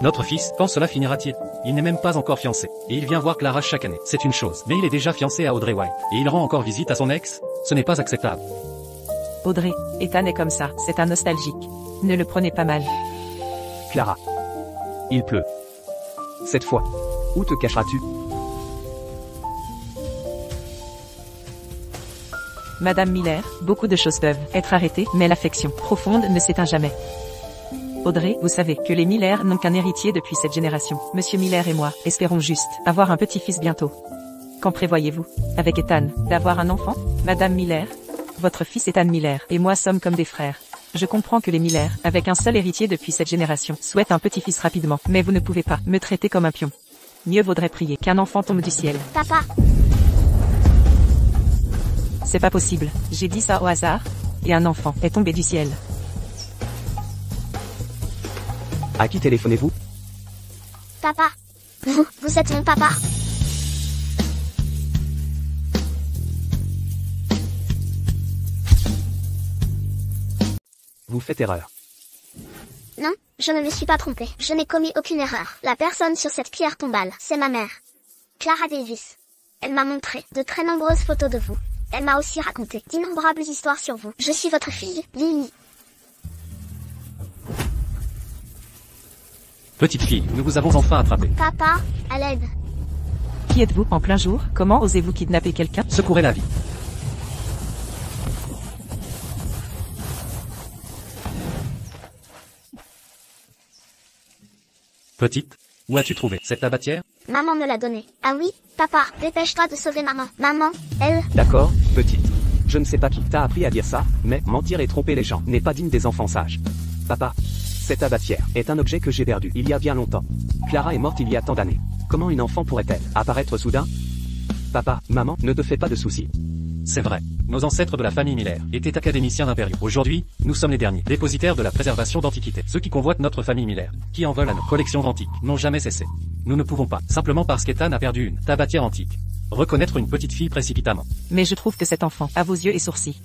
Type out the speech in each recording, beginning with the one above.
Notre fils, quand cela finira-t-il? Il n'est même pas encore fiancé, et il vient voir Clara chaque année. C'est une chose, mais il est déjà fiancé à Audrey White, et il rend encore visite à son ex? Ce n'est pas acceptable. Audrey, Ethan est comme ça, c'est un nostalgique. Ne le prenez pas mal. Clara. Il pleut. Cette fois. Où te cacheras-tu? Madame Miller, beaucoup de choses peuvent être arrêtées, mais l'affection profonde ne s'éteint jamais. Audrey, vous savez que les Miller n'ont qu'un héritier depuis cette génération. Monsieur Miller et moi, espérons juste avoir un petit-fils bientôt. Quand prévoyez-vous, avec Ethan, d'avoir un enfant? Madame Miller, votre fils Ethan Miller et moi sommes comme des frères. Je comprends que les Miller, avec un seul héritier depuis cette génération, souhaitent un petit-fils rapidement, mais vous ne pouvez pas me traiter comme un pion. Mieux vaudrait prier qu'un enfant tombe du ciel. Papa, C'est pas possible, j'ai dit ça au hasard, et un enfant est tombé du ciel. À qui téléphonez-vous? papa. Vous êtes mon papa. Vous faites erreur. Non, je ne me suis pas trompée. Je n'ai commis aucune erreur. La personne sur cette pierre tombale, c'est ma mère. Clara Davis. Elle m'a montré de très nombreuses photos de vous. Elle m'a aussi raconté d'innombrables histoires sur vous. Je suis votre fille, Lily. Petite fille, nous vous avons enfin attrapé. Papa, à l'aide. Qui êtes-vous en plein jour? Comment osez-vous kidnapper quelqu'un? Secourez la vie. Petite, où as-tu trouvé cette tabatière? Maman me l'a donnée. Ah oui, papa, dépêche-toi de sauver maman. Maman, elle... D'accord, petite. Je ne sais pas qui t'a appris à dire ça, mais mentir et tromper les gens n'est pas digne des enfants sages. Papa, cette tabatière est un objet que j'ai perdu il y a bien longtemps. Clara est morte il y a tant d'années. Comment une enfant pourrait-elle apparaître soudain? Papa, maman, ne te fais pas de soucis. C'est vrai. Nos ancêtres de la famille Miller étaient académiciens impériaux. Aujourd'hui, nous sommes les derniers dépositaires de la préservation d'antiquités. Ceux qui convoitent notre famille Miller, qui en veulent à nos collections antiques, n'ont jamais cessé. Nous ne pouvons pas, simplement parce qu'Ethan a perdu une tabatière antique, reconnaître une petite fille précipitamment. Mais je trouve que cet enfant a vos yeux et sourcils.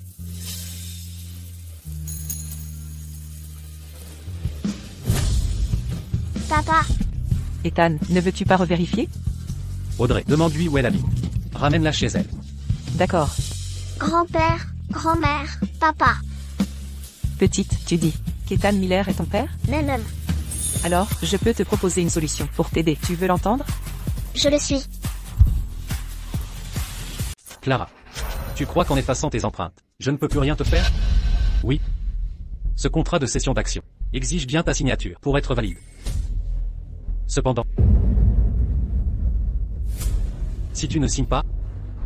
Papa, Ethan, ne veux-tu pas revérifier? Audrey, demande-lui où elle habite. Ramène-la chez elle. D'accord. grand-père, grand-mère, papa, Petite, tu dis qu'Ethan Miller est ton père? même. Alors, je peux te proposer une solution pour t'aider. Tu veux l'entendre? Je le suis. Clara, tu crois qu'en effaçant tes empreintes, je ne peux plus rien te faire? Oui. Ce contrat de cession d'action exige bien ta signature pour être valide. Cependant, si tu ne signes pas,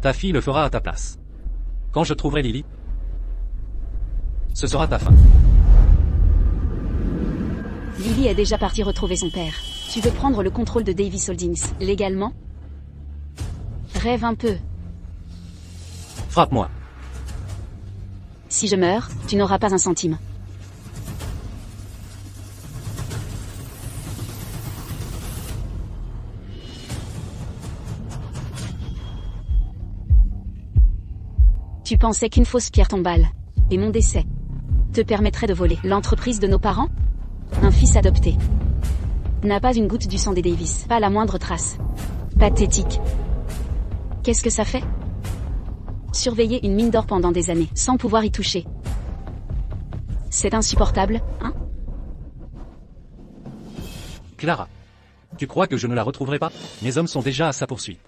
ta fille le fera à ta place. Quand je trouverai Lily, ce sera ta fin. Lily est déjà partie retrouver son père. Tu veux prendre le contrôle de Davis Holdings, légalement? Rêve un peu. Frappe-moi. Si je meurs, tu n'auras pas un centime. Tu pensais qu'une fausse pierre tombale, et mon décès, te permettrait de voler l'entreprise de nos parents? Un fils adopté n'a pas une goutte du sang des Davis, pas la moindre trace. Pathétique. Qu'est-ce que ça fait? Surveiller une mine d'or pendant des années, sans pouvoir y toucher. C'est insupportable, hein? Clara, tu crois que je ne la retrouverai pas? Mes hommes sont déjà à sa poursuite.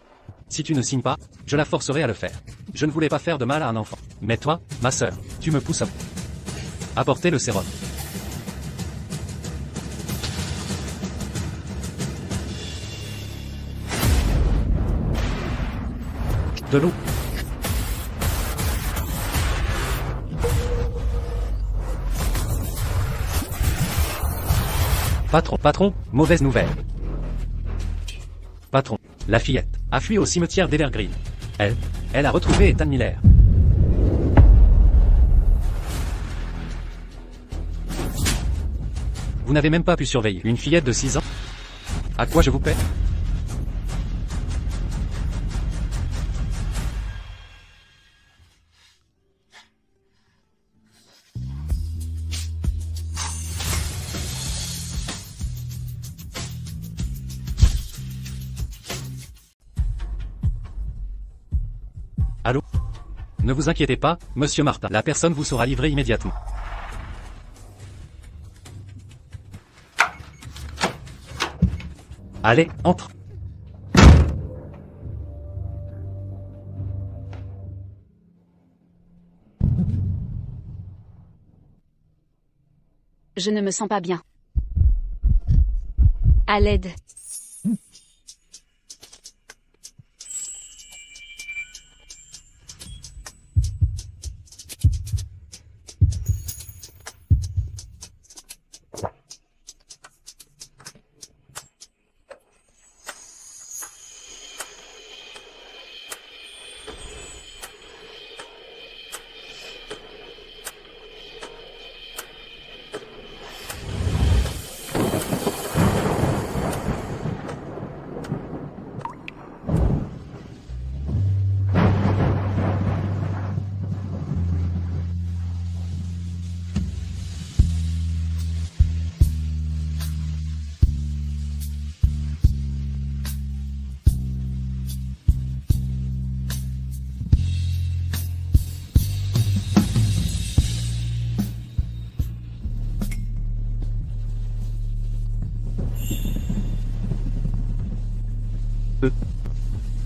Si tu ne signes pas, je la forcerai à le faire. Je ne voulais pas faire de mal à un enfant. Mais toi, ma sœur, tu me pousses à bout. Apportez le sérum. De l'eau. Patron, mauvaise nouvelle. Patron, la fillette a fui au cimetière d'Evergreen. Elle a retrouvé Ethan Miller. Vous n'avez même pas pu surveiller une fillette de 6 ans? À quoi je vous paie? Ne vous inquiétez pas, monsieur Martin. La personne vous sera livrée immédiatement. Allez, entre. Je ne me sens pas bien. À l'aide.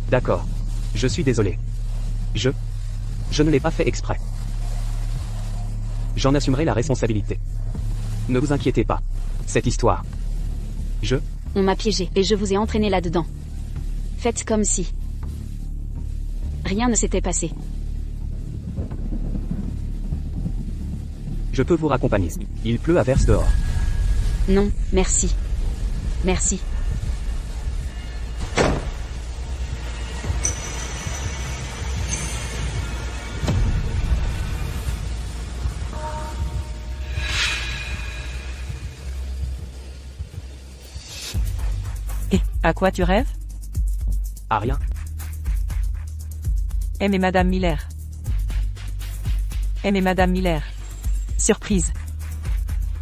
D'accord. Je suis désolé. Je ne l'ai pas fait exprès. J'en assumerai la responsabilité. Ne vous inquiétez pas. Cette histoire. On m'a piégé, et je vous ai entraîné là-dedans. Faites comme si rien ne s'était passé. Je peux vous raccompagner. Il pleut à verse dehors. Non, merci. Merci. Et, à quoi tu rêves? Ah rien. M et Madame Miller. M et Madame Miller. Surprise.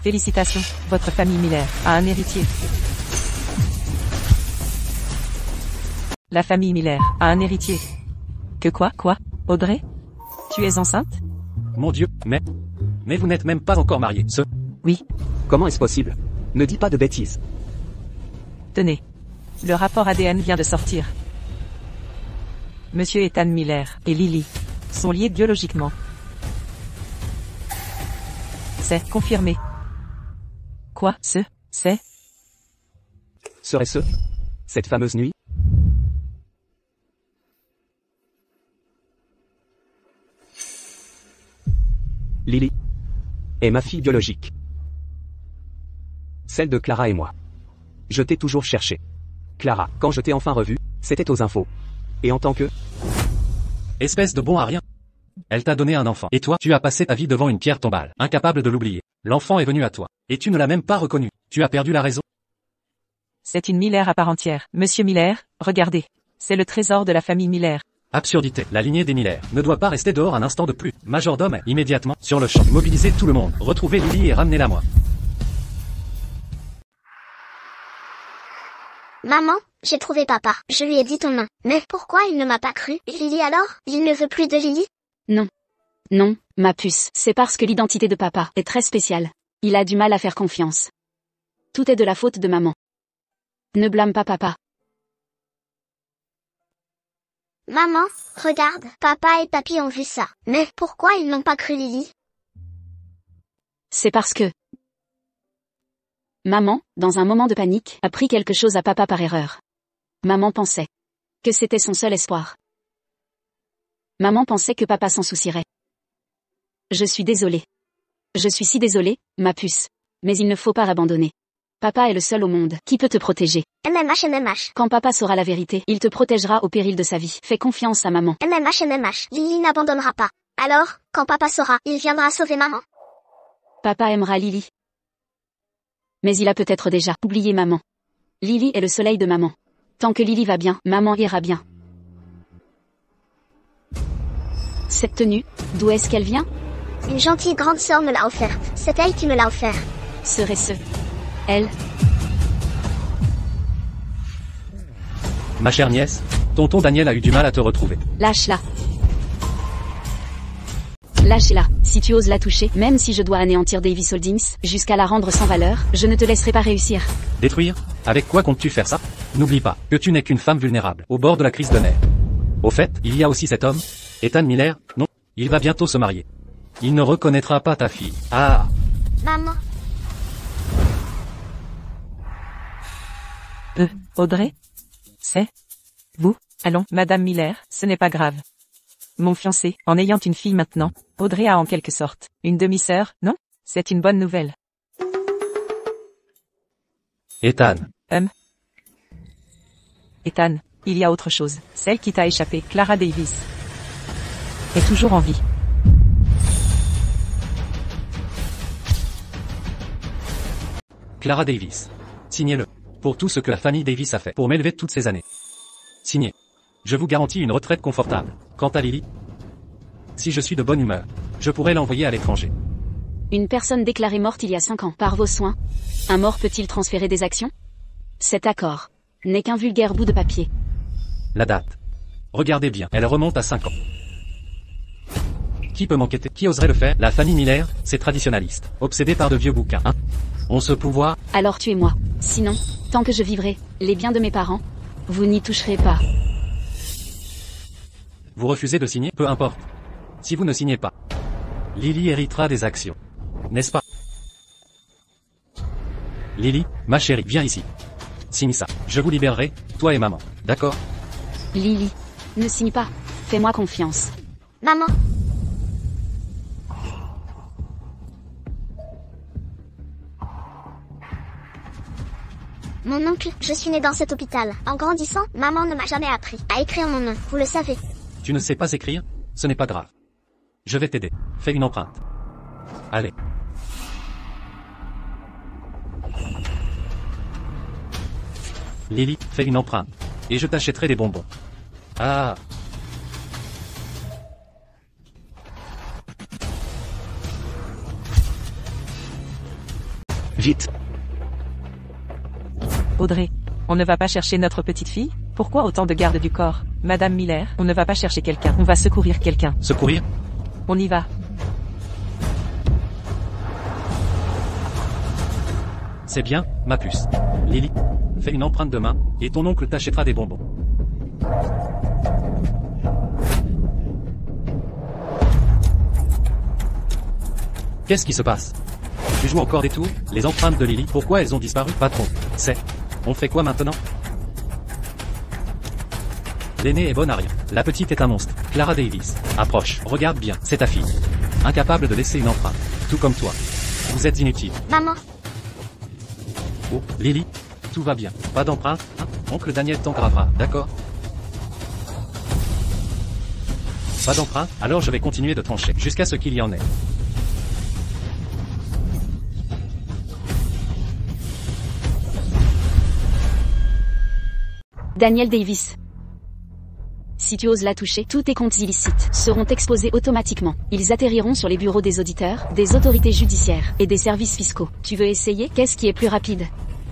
Félicitations, votre famille Miller a un héritier. La famille Miller a un héritier. Que quoi? Audrey? Tu es enceinte? Mon Dieu, mais vous n'êtes même pas encore marié. Oui. Comment est-ce possible? Ne dis pas de bêtises. Tenez. Le rapport ADN vient de sortir. Monsieur Ethan Miller et Lily sont liés biologiquement. C'est confirmé. Quoi? C'est Serait-ce cette fameuse nuit? Lily est ma fille biologique. Celle de Clara et moi. Je t'ai toujours cherché. Clara, quand je t'ai enfin revue, c'était aux infos. Et en tant que... Espèce de bon à rien. Elle t'a donné un enfant. Et toi, tu as passé ta vie devant une pierre tombale, incapable de l'oublier. L'enfant est venu à toi. Et tu ne l'as même pas reconnu. Tu as perdu la raison. C'est une Miller à part entière. Monsieur Miller, regardez. C'est le trésor de la famille Miller. Absurdité. La lignée des Miller ne doit pas rester dehors un instant de plus. Majordome, immédiatement, sur le champ. Mobilisez tout le monde. Retrouvez Lily et ramenez-la moi. Maman, j'ai trouvé papa. Je lui ai dit ton nom. Mais pourquoi il ne m'a pas cru? Lily alors? Il ne veut plus de Lily? Non, ma puce. C'est parce que l'identité de papa est très spéciale. Il a du mal à faire confiance. Tout est de la faute de maman. Ne blâme pas papa. Maman, regarde, papa et papy ont vu ça. Mais pourquoi ils n'ont pas cru Lily? C'est parce que maman, dans un moment de panique, a pris quelque chose à papa par erreur. Maman pensait que c'était son seul espoir. Maman pensait que papa s'en soucierait. Je suis désolée. Je suis si désolée, ma puce. Mais il ne faut pas abandonner. Papa est le seul au monde qui peut te protéger. MMH. Quand papa saura la vérité, il te protégera au péril de sa vie. Fais confiance à maman. MMH. Lily n'abandonnera pas. Alors, quand papa saura, il viendra sauver maman. Papa aimera Lily. Mais il a peut-être déjà oublié maman. Lily est le soleil de maman. Tant que Lily va bien, maman ira bien. Cette tenue, d'où est-ce qu'elle vient? Une gentille grande sœur me l'a offerte. C'est elle qui me l'a offert. Serait-ce elle? Ma chère nièce, tonton Daniel a eu du mal à te retrouver. Lâche-la. Lâchez-la. Si tu oses la toucher, même si je dois anéantir Davis Holdings, jusqu'à la rendre sans valeur, je ne te laisserai pas réussir. Détruire? Avec quoi comptes-tu faire ça? N'oublie pas que tu n'es qu'une femme vulnérable, au bord de la crise de nerfs. Au fait, il y a aussi cet homme, Ethan Miller, non? Il va bientôt se marier. Il ne reconnaîtra pas ta fille. Ah! Maman. Audrey? C'est? Vous? Allons, Madame Miller, ce n'est pas grave. Mon fiancé, en ayant une fille maintenant, Audrey a en quelque sorte une demi-sœur, non? C'est une bonne nouvelle. Ethan. Ethan, il y a autre chose. Celle qui t'a échappé, Clara Davis, est toujours en vie. Clara Davis. Signez-le. Pour tout ce que la famille Davis a fait pour m'élever toutes ces années. Signé. Je vous garantis une retraite confortable. Quant à Lily, si je suis de bonne humeur, je pourrais l'envoyer à l'étranger. Une personne déclarée morte il y a 5 ans par vos soins. Un mort peut-il transférer des actions? Cet accord n'est qu'un vulgaire bout de papier. La date. Regardez bien, elle remonte à 5 ans. Qui peut m'enquêter? Qui oserait le faire? La famille Miller, c'est traditionnaliste, obsédé par de vieux bouquins, hein? On se pouvoir? Alors tuez-moi. Sinon, tant que je vivrai, les biens de mes parents, vous n'y toucherez pas. Vous refusez de signer? Peu importe. Si vous ne signez pas, Lily héritera des actions. N'est-ce pas? Lily, ma chérie, viens ici. Signe ça. Je vous libérerai, toi et maman. D'accord? Lily, ne signe pas. Fais-moi confiance. Maman. Mon oncle, je suis née dans cet hôpital. En grandissant, maman ne m'a jamais appris à écrire mon nom, vous le savez. Tu ne sais pas écrire? Ce n'est pas grave. Je vais t'aider. Fais une empreinte. Allez. Lily, fais une empreinte. Et je t'achèterai des bonbons. Ah. Vite. Audrey, on ne va pas chercher notre petite fille? Pourquoi autant de gardes du corps? Madame Miller, on ne va pas chercher quelqu'un, on va secourir quelqu'un. Secourir? On y va. C'est bien, ma puce. Lily, fais une empreinte de main, et ton oncle t'achètera des bonbons. Qu'est-ce qui se passe? Tu joues encore des tours? Les empreintes de Lily, pourquoi elles ont disparu? Patron, c'est... On fait quoi maintenant? L'aînée est bonne à rien. La petite est un monstre. Clara Davis. Approche. Regarde bien, c'est ta fille. Incapable de laisser une empreinte. Tout comme toi. Vous êtes inutile. Maman. Oh, Lily. Tout va bien. Pas d'empreinte, hein? Oncle Daniel t'engravera, d'accord? Pas d'empreinte? Alors je vais continuer de trancher jusqu'à ce qu'il y en ait. Daniel Davis. Si tu oses la toucher, tous tes comptes illicites seront exposés automatiquement. Ils atterriront sur les bureaux des auditeurs, des autorités judiciaires et des services fiscaux. Tu veux essayer? Qu'est-ce qui est plus rapide?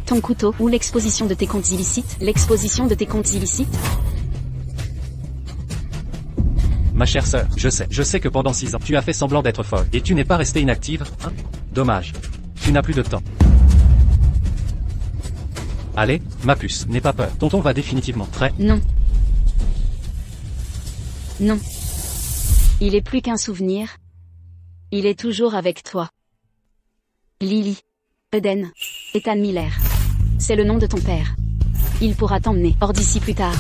Ton couteau ou l'exposition de tes comptes illicites? L'exposition de tes comptes illicites? Ma chère sœur, je sais que pendant 6 ans, tu as fait semblant d'être folle. Et tu n'es pas restée inactive, hein? Dommage. Tu n'as plus de temps. Allez, ma puce, n'aie pas peur. Tonton va définitivement très... Non. Non. Il est plus qu'un souvenir. Il est toujours avec toi. Lily. Eden. Ethan Miller. C'est le nom de ton père. Il pourra t'emmener hors d'ici plus tard.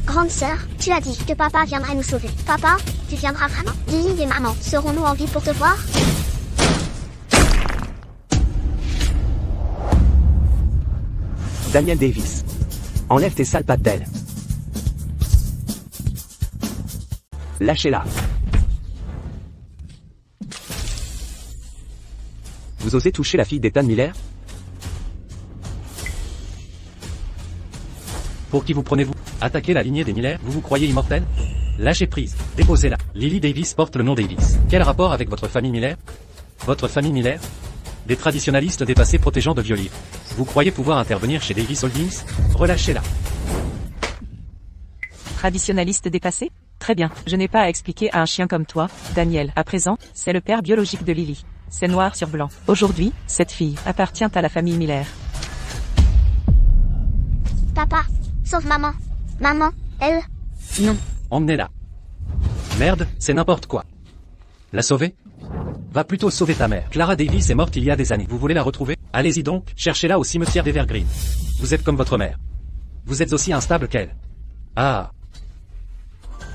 Grande sœur, tu as dit que papa viendrait nous sauver. Papa, tu viendras vraiment? Lily et maman, serons-nous en vie pour te voir? Daniel Davis. Enlève tes sales pattes d'elle. Lâchez-la. Vous osez toucher la fille d'Ethan Miller? Pour qui vous prenez-vous? Attaquez la lignée des Miller, vous vous croyez immortel? Lâchez prise, déposez-la. Lily Davis porte le nom Davis. Quel rapport avec votre famille Miller? Votre famille Miller? Des traditionalistes dépassés protégeant de vieux livres. Vous croyez pouvoir intervenir chez Davis Holdings? Relâchez-la. Traditionnaliste dépassé? Très bien, je n'ai pas à expliquer à un chien comme toi, Daniel. À présent, c'est le père biologique de Lily. C'est noir sur blanc. Aujourd'hui, cette fille appartient à la famille Miller. Papa, sauve maman. Maman, elle... Non. Emmenez-la. Merde, c'est n'importe quoi. La sauver? Va plutôt sauver ta mère. Clara Davis est morte il y a des années. Vous voulez la retrouver? Allez-y donc, cherchez-la au cimetière d'Evergreen. Vous êtes comme votre mère. Vous êtes aussi instable qu'elle. Ah.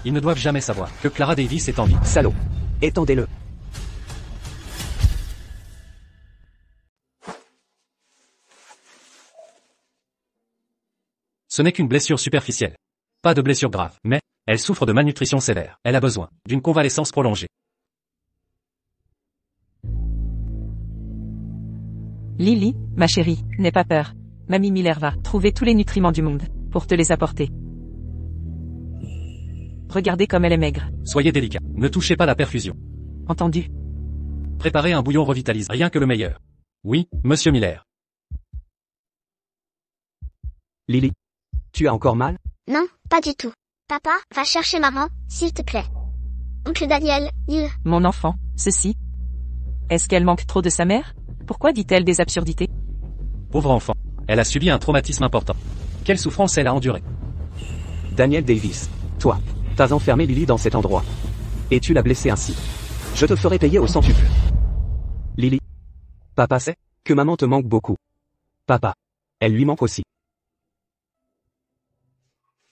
Ils ne doivent jamais savoir que Clara Davis est en vie. Salaud. Étendez-le. Ce n'est qu'une blessure superficielle. Pas de blessure grave, mais elle souffre de malnutrition sévère. Elle a besoin d'une convalescence prolongée. Lily, ma chérie, n'aie pas peur. Mamie Miller va trouver tous les nutriments du monde pour te les apporter. Regardez comme elle est maigre. Soyez délicat. Ne touchez pas la perfusion. Entendu? Préparez un bouillon revitalise. Rien que le meilleur. Oui, monsieur Miller. Lily. Tu as encore mal? Non, pas du tout. Papa, va chercher maman, s'il te plaît. Oncle Daniel, il... Mon enfant, ceci. Est-ce qu'elle manque trop de sa mère? Pourquoi dit-elle des absurdités? Pauvre enfant. Elle a subi un traumatisme important. Quelle souffrance elle a endurée. Daniel Davis. Toi. T'as enfermé Lily dans cet endroit. Et tu l'as blessée ainsi. Je te ferai payer au centuple. Lily. Papa sait que maman te manque beaucoup. Papa. Elle lui manque aussi.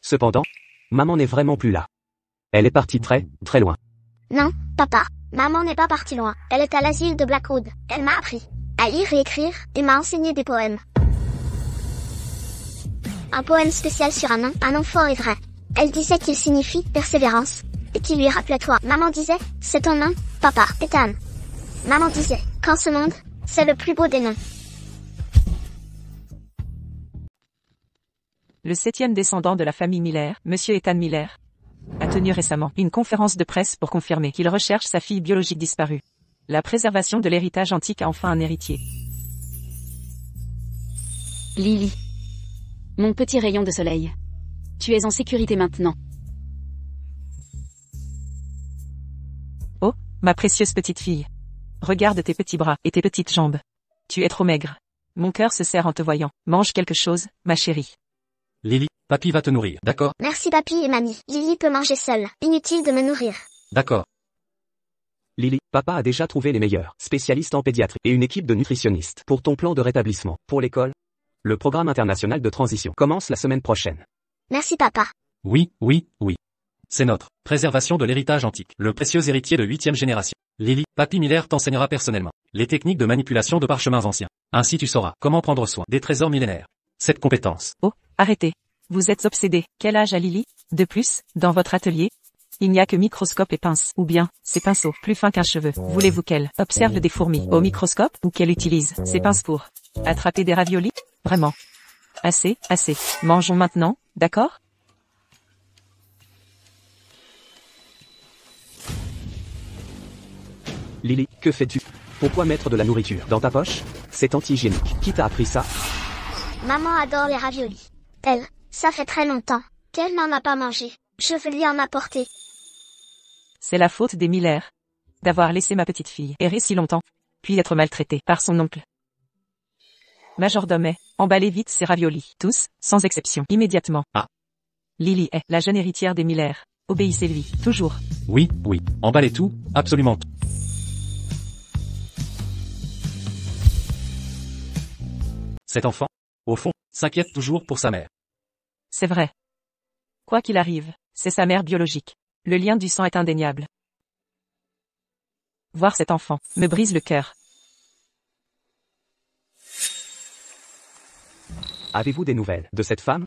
Cependant, maman n'est vraiment plus là. Elle est partie très, très loin. Non, papa. Maman n'est pas partie loin. Elle est à l'asile de Blackwood. Elle m'a appris à lire et écrire, et m'a enseigné des poèmes. Un poème spécial sur un nom fort et vrai. Elle disait qu'il signifie persévérance, et qu'il lui rappelait toi. Maman disait, c'est ton nom, papa, Ethan. Maman disait, qu'en ce monde, c'est le plus beau des noms. Le 7e descendant de la famille Miller, Monsieur Ethan Miller, a tenu récemment une conférence de presse pour confirmer qu'il recherche sa fille biologique disparue. La préservation de l'héritage antique a enfin un héritier. Lily. Mon petit rayon de soleil. Tu es en sécurité maintenant. Oh, ma précieuse petite fille. Regarde tes petits bras et tes petites jambes. Tu es trop maigre. Mon cœur se serre en te voyant. Mange quelque chose, ma chérie. Lily, papy va te nourrir, d'accord? Merci papy et mamie. Lily peut manger seule. Inutile de me nourrir. D'accord. Lily, papa a déjà trouvé les meilleurs spécialistes en pédiatrie et une équipe de nutritionnistes pour ton plan de rétablissement. Pour l'école, le programme international de transition commence la semaine prochaine. Merci papa. Oui. C'est notre préservation de l'héritage antique, le précieux héritier de 8e génération. Lily, papy Miller t'enseignera personnellement les techniques de manipulation de parchemins anciens. Ainsi tu sauras comment prendre soin des trésors millénaires. Cette compétence. Oh, arrêtez. Vous êtes obsédé. Quel âge a Lily? De plus, dans votre atelier, il n'y a que microscope et pince, ou bien, ces pinceaux, plus fins qu'un cheveu. Voulez-vous qu'elle observe des fourmis au microscope, ou qu'elle utilise ces pinces pour attraper des raviolis? Vraiment. Assez. Mangeons maintenant, d'accord? Lily, que fais-tu? Pourquoi mettre de la nourriture dans ta poche? C'est anti-hygiénique. Qui t'a appris ça? Maman adore les raviolis. Elle, ça fait très longtemps qu'elle n'en a pas mangé. Je veux lui en apporter. C'est la faute des Miller. D'avoir laissé ma petite fille errer si longtemps, puis être maltraitée par son oncle. Majordome, emballez vite ces raviolis, tous, sans exception, immédiatement. Ah. Lily est la jeune héritière des Miller. Obéissez-lui, toujours. Oui, emballez tout, absolument tout. Cet enfant, au fond, s'inquiète toujours pour sa mère. C'est vrai. Quoi qu'il arrive, c'est sa mère biologique. Le lien du sang est indéniable. Voir cet enfant me brise le cœur. Avez-vous des nouvelles de cette femme?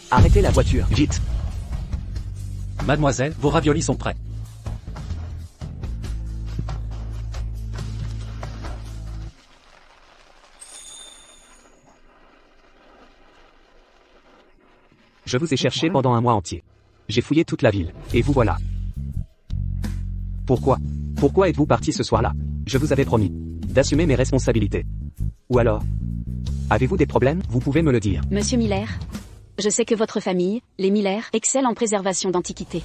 Arrêtez la voiture, vite! Mademoiselle, vos raviolis sont prêts. Je vous ai cherché pendant un mois entier. J'ai fouillé toute la ville, et vous voilà. Pourquoi êtes-vous parti ce soir-là? Je vous avais promis d'assumer mes responsabilités. Ou alors, avez-vous des problèmes? Vous pouvez me le dire. Monsieur Miller, je sais que votre famille, les Miller, excelle en préservation d'antiquités.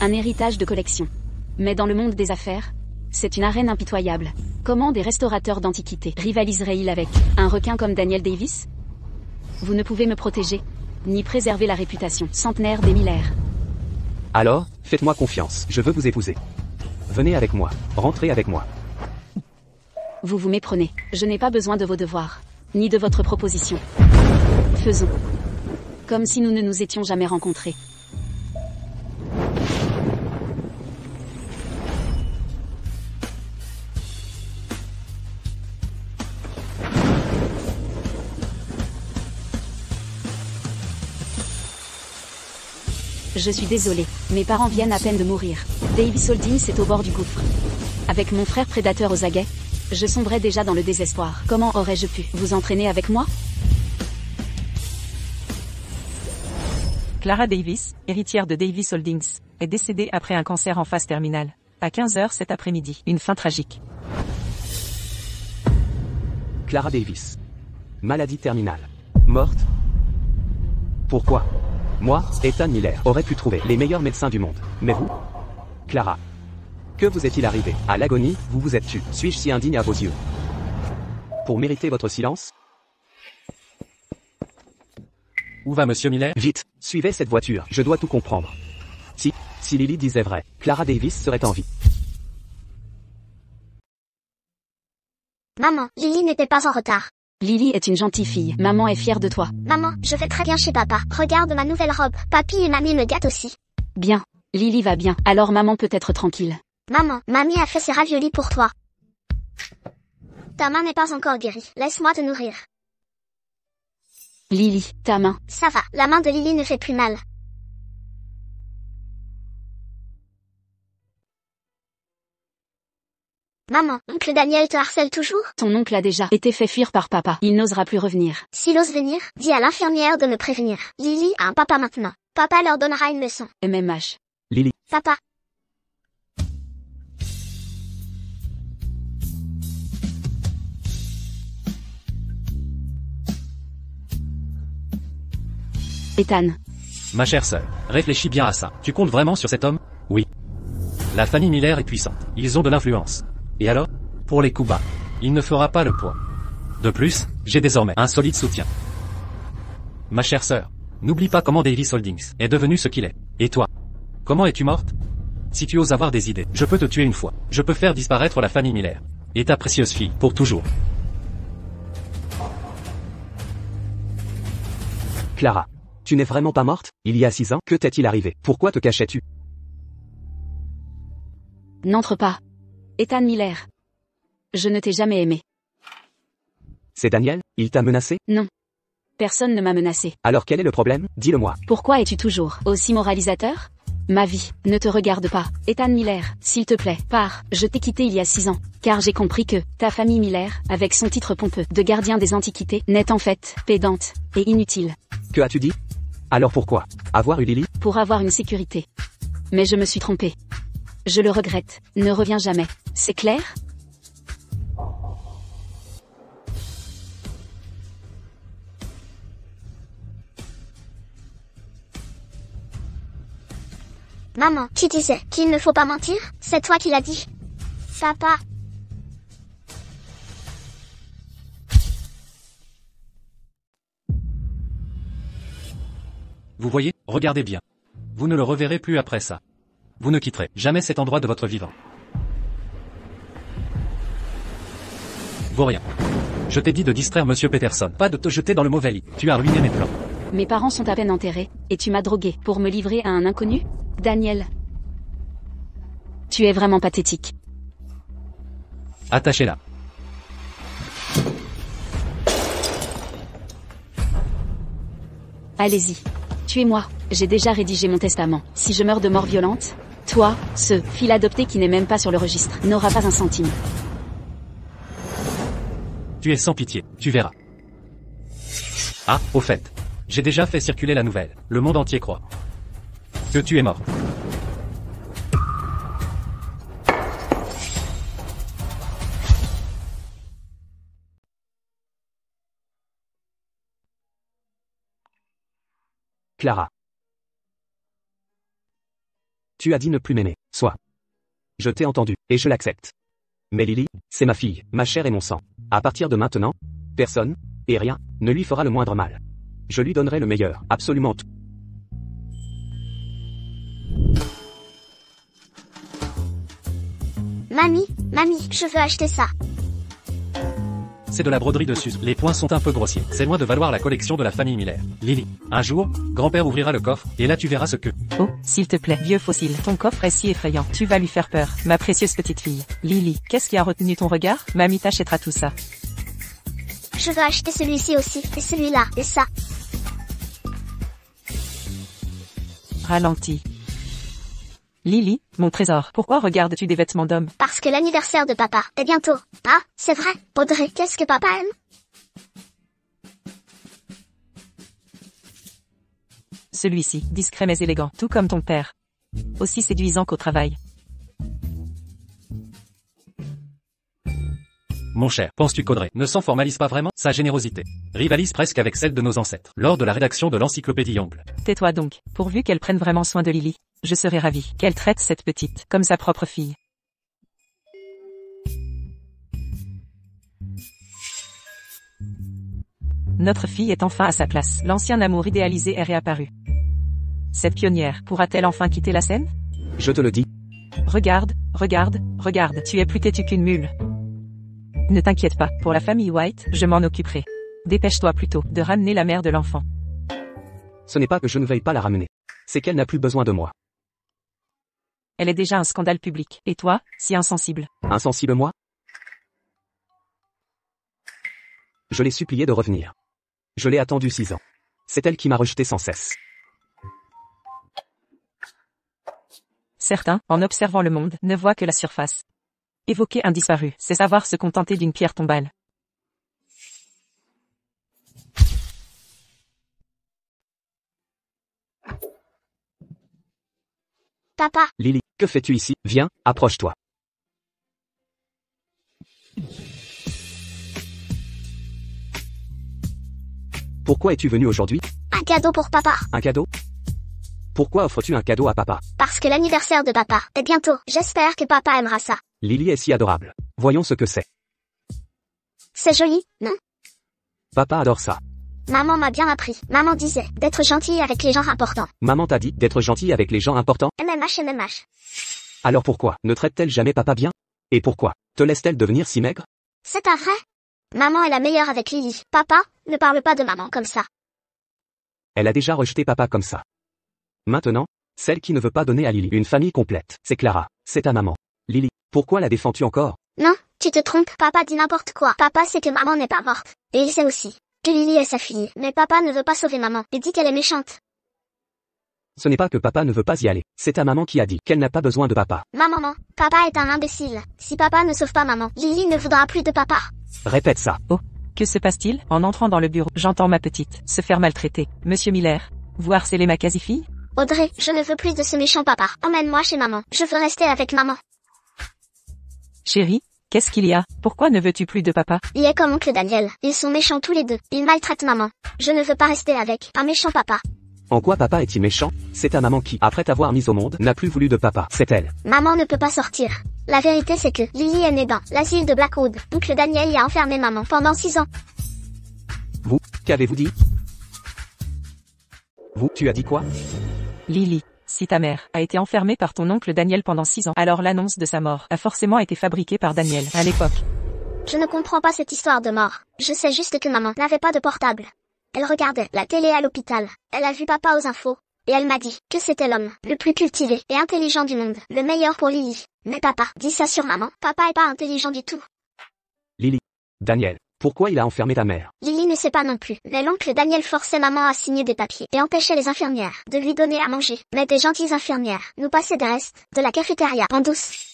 Un héritage de collection. Mais dans le monde des affaires, c'est une arène impitoyable. Comment des restaurateurs d'antiquités rivaliseraient-ils avec un requin comme Daniel Davis? Vous ne pouvez me protéger, ni préserver la réputation centenaire des Miller. Alors, faites-moi confiance, je veux vous épouser. Venez avec moi, rentrez avec moi. Vous vous méprenez. Je n'ai pas besoin de vos devoirs, ni de votre proposition. Faisons. Comme si nous ne nous étions jamais rencontrés. Je suis désolé, mes parents viennent à peine de mourir. Davis Holdings est au bord du gouffre. Avec mon frère prédateur aux aguets, je sombrais déjà dans le désespoir. Comment aurais-je pu vous entraîner avec moi? Clara Davis, héritière de Davis Holdings, est décédée après un cancer en phase terminale. À 15h cet après-midi. Une fin tragique. Clara Davis. Maladie terminale. Morte. Pourquoi? Moi, Ethan Miller, aurais pu trouver les meilleurs médecins du monde. Mais vous? Clara. Que vous est-il arrivé? À l'agonie, vous vous êtes tue. Suis-je si indigne à vos yeux? Pour mériter votre silence? Où va Monsieur Miller? Vite, suivez cette voiture, je dois tout comprendre. Si Lily disait vrai, Clara Davis serait en vie. Maman, Lily n'était pas en retard. Lily est une gentille fille. Maman est fière de toi. Maman, je vais très bien chez papa. Regarde ma nouvelle robe. Papy et mamie me gâtent aussi. Bien. Lily va bien. Alors maman peut être tranquille. Maman, mamie a fait ses raviolis pour toi. Ta main n'est pas encore guérie. Laisse-moi te nourrir. Lily, ta main. Ça va, la main de Lily ne fait plus mal. Maman, oncle Daniel te harcèle toujours? Ton oncle a déjà été fait fuir par papa. Il n'osera plus revenir. S'il ose venir, dis à l'infirmière de me prévenir. Lily a un papa maintenant. Papa leur donnera une leçon. MMH. Lily. Papa. Ethan. Ma chère sœur, réfléchis bien à ça. Tu comptes vraiment sur cet homme? Oui. La famille Miller est puissante. Ils ont de l'influence. Et alors? Pour les coups bas, il ne fera pas le poids. De plus, j'ai désormais un solide soutien. Ma chère sœur, n'oublie pas comment Davis Holdings est devenu ce qu'il est. Et toi? Comment es-tu morte? Si tu oses avoir des idées, je peux te tuer une fois. Je peux faire disparaître la famille Miller. Et ta précieuse fille, pour toujours. Clara. Tu n'es vraiment pas morte? Il y a 6 ans, que t'est-il arrivé? Pourquoi te cachais-tu? N'entre pas. Ethan Miller. Je ne t'ai jamais aimé. C'est Daniel? Il t'a menacé? Non. Personne ne m'a menacé. Alors quel est le problème? Dis-le-moi. Pourquoi es-tu toujours aussi moralisateur? Ma vie ne te regarde pas. Ethan Miller, s'il te plaît, pars. Je t'ai quitté il y a 6 ans, car j'ai compris que ta famille Miller, avec son titre pompeux de gardien des antiquités, n'est en fait pédante et inutile. Que as-tu dit? Alors pourquoi? Avoir eu Lily? Pour avoir une sécurité. Mais je me suis trompé. Je le regrette. Ne reviens jamais. C'est clair? Maman, tu disais qu'il ne faut pas mentir? C'est toi qui l'as dit. Papa. Vous voyez, regardez bien. Vous ne le reverrez plus après ça. Vous ne quitterez jamais cet endroit de votre vivant. Vaurien. Je t'ai dit de distraire Monsieur Peterson, pas de te jeter dans le mauvais lit. Tu as ruiné mes plans. Mes parents sont à peine enterrés, et tu m'as drogué pour me livrer à un inconnu? Daniel. Tu es vraiment pathétique. Attachez-la. Allez-y. Tuez-moi. J'ai déjà rédigé mon testament. Si je meurs de mort violente, toi, ce fil adopté qui n'est même pas sur le registre, n'aura pas un centime. Tu es sans pitié, tu verras. Ah, au fait. J'ai déjà fait circuler la nouvelle. Le monde entier croit que tu es mort. Clara. Tu as dit ne plus m'aimer, soit. Je t'ai entendu, et je l'accepte. Mais Lily, c'est ma fille, ma chair et mon sang. À partir de maintenant, personne, et rien, ne lui fera le moindre mal. Je lui donnerai le meilleur, absolument tout. Mamie, je veux acheter ça. C'est de la broderie de Suze. Les points sont un peu grossiers. C'est loin de valoir la collection de la famille Miller. Lily, un jour, grand-père ouvrira le coffre, et là tu verras ce que... Oh, s'il te plaît, vieux fossile, ton coffre est si effrayant. Tu vas lui faire peur, ma précieuse petite fille. Lily, qu'est-ce qui a retenu ton regard? Mamie t'achètera tout ça. Je veux acheter celui-ci aussi, et celui-là, et ça. Ralentis. Lily, mon trésor, pourquoi regardes-tu des vêtements d'homme? Parce que l'anniversaire de papa est bientôt. Ah, c'est vrai, Audrey, qu'est-ce que papa aime? Celui-ci, discret mais élégant, tout comme ton père. Aussi séduisant qu'au travail. Mon cher, penses-tu qu'Audrey ne s'en formalise pas vraiment? Sa générosité rivalise presque avec celle de nos ancêtres, lors de la rédaction de l'encyclopédie Ongle. Tais-toi donc, pourvu qu'elle prenne vraiment soin de Lily. Je serai ravi qu'elle traite cette petite comme sa propre fille. Notre fille est enfin à sa place. L'ancien amour idéalisé est réapparu. Cette pionnière pourra-t-elle enfin quitter la scène? Je te le dis. Regarde, tu es plus têtu qu'une mule. Ne t'inquiète pas, pour la famille White, je m'en occuperai. Dépêche-toi plutôt de ramener la mère de l'enfant. Ce n'est pas que je ne veuille pas la ramener. C'est qu'elle n'a plus besoin de moi. Elle est déjà un scandale public. Et toi, si insensible. Insensible moi? Je l'ai suppliée de revenir. Je l'ai attendue 6 ans. C'est elle qui m'a rejeté sans cesse. Certains, en observant le monde, ne voient que la surface. Évoquer un disparu, c'est savoir se contenter d'une pierre tombale. Papa, Lily, que fais-tu ici? Viens, approche-toi. Pourquoi es-tu venu aujourd'hui? un cadeau pour papa. Un cadeau? Pourquoi offres-tu un cadeau à papa? Parce que l'anniversaire de papa est bientôt. J'espère que papa aimera ça. Lily est si adorable. Voyons ce que c'est. C'est joli, non? Papa adore ça. Maman m'a bien appris. Maman disait d'être gentille avec les gens importants. Maman t'a dit d'être gentil avec les gens importants? MMH. Alors pourquoi ne traite-t-elle jamais papa bien? Et pourquoi te laisse-t-elle devenir si maigre? C'est pas vrai. Maman est la meilleure avec Lily. Papa, ne parle pas de maman comme ça. Elle a déjà rejeté papa comme ça. Maintenant, celle qui ne veut pas donner à Lily une famille complète, c'est Clara, c'est ta maman. Lily, pourquoi la défends-tu encore? Non, tu te trompes. Papa dit n'importe quoi. Papa sait que maman n'est pas morte. Et il sait aussi que Lily est sa fille. Mais papa ne veut pas sauver maman. Il dit qu'elle est méchante. Ce n'est pas que papa ne veut pas y aller, c'est ta maman qui a dit qu'elle n'a pas besoin de papa. Ma maman, papa est un imbécile. Si papa ne sauve pas maman, Lily ne voudra plus de papa. Répète ça. Oh, que se passe-t-il? En entrant dans le bureau, j'entends ma petite se faire maltraiter. Monsieur Miller, vous harcelez ma quasi-fille? Audrey, je ne veux plus de ce méchant papa. Emmène-moi chez maman. Je veux rester avec maman. Chérie, qu'est-ce qu'il y a? Pourquoi ne veux-tu plus de papa? Il est comme oncle Daniel. Ils sont méchants tous les deux. Ils maltraitent maman. Je ne veux pas rester avec un méchant papa. En quoi papa est-il méchant? C'est ta maman qui, après t'avoir mise au monde, n'a plus voulu de papa. C'est elle. Maman ne peut pas sortir. La vérité c'est que Lily est née dans l'asile de Blackwood. Oncle Daniel y a enfermé maman pendant 6 ans. Vous, qu'avez-vous dit? Vous, tu as dit quoi? Lily, si ta mère a été enfermée par ton oncle Daniel pendant 6 ans, alors l'annonce de sa mort a forcément été fabriquée par Daniel, à l'époque. Je ne comprends pas cette histoire de mort. Je sais juste que maman n'avait pas de portable. Elle regardait la télé à l'hôpital. Elle a vu papa aux infos. Et elle m'a dit que c'était l'homme le plus cultivé et intelligent du monde. Le meilleur pour Lily. Mais papa dit ça sur maman. Papa est pas intelligent du tout. Lily. Daniel. Pourquoi il a enfermé ta mère? Lily ne sait pas non plus. Mais l'oncle Daniel forçait maman à signer des papiers et empêchait les infirmières de lui donner à manger. Mais des gentilles infirmières nous passaient des restes de la cafétéria en douce.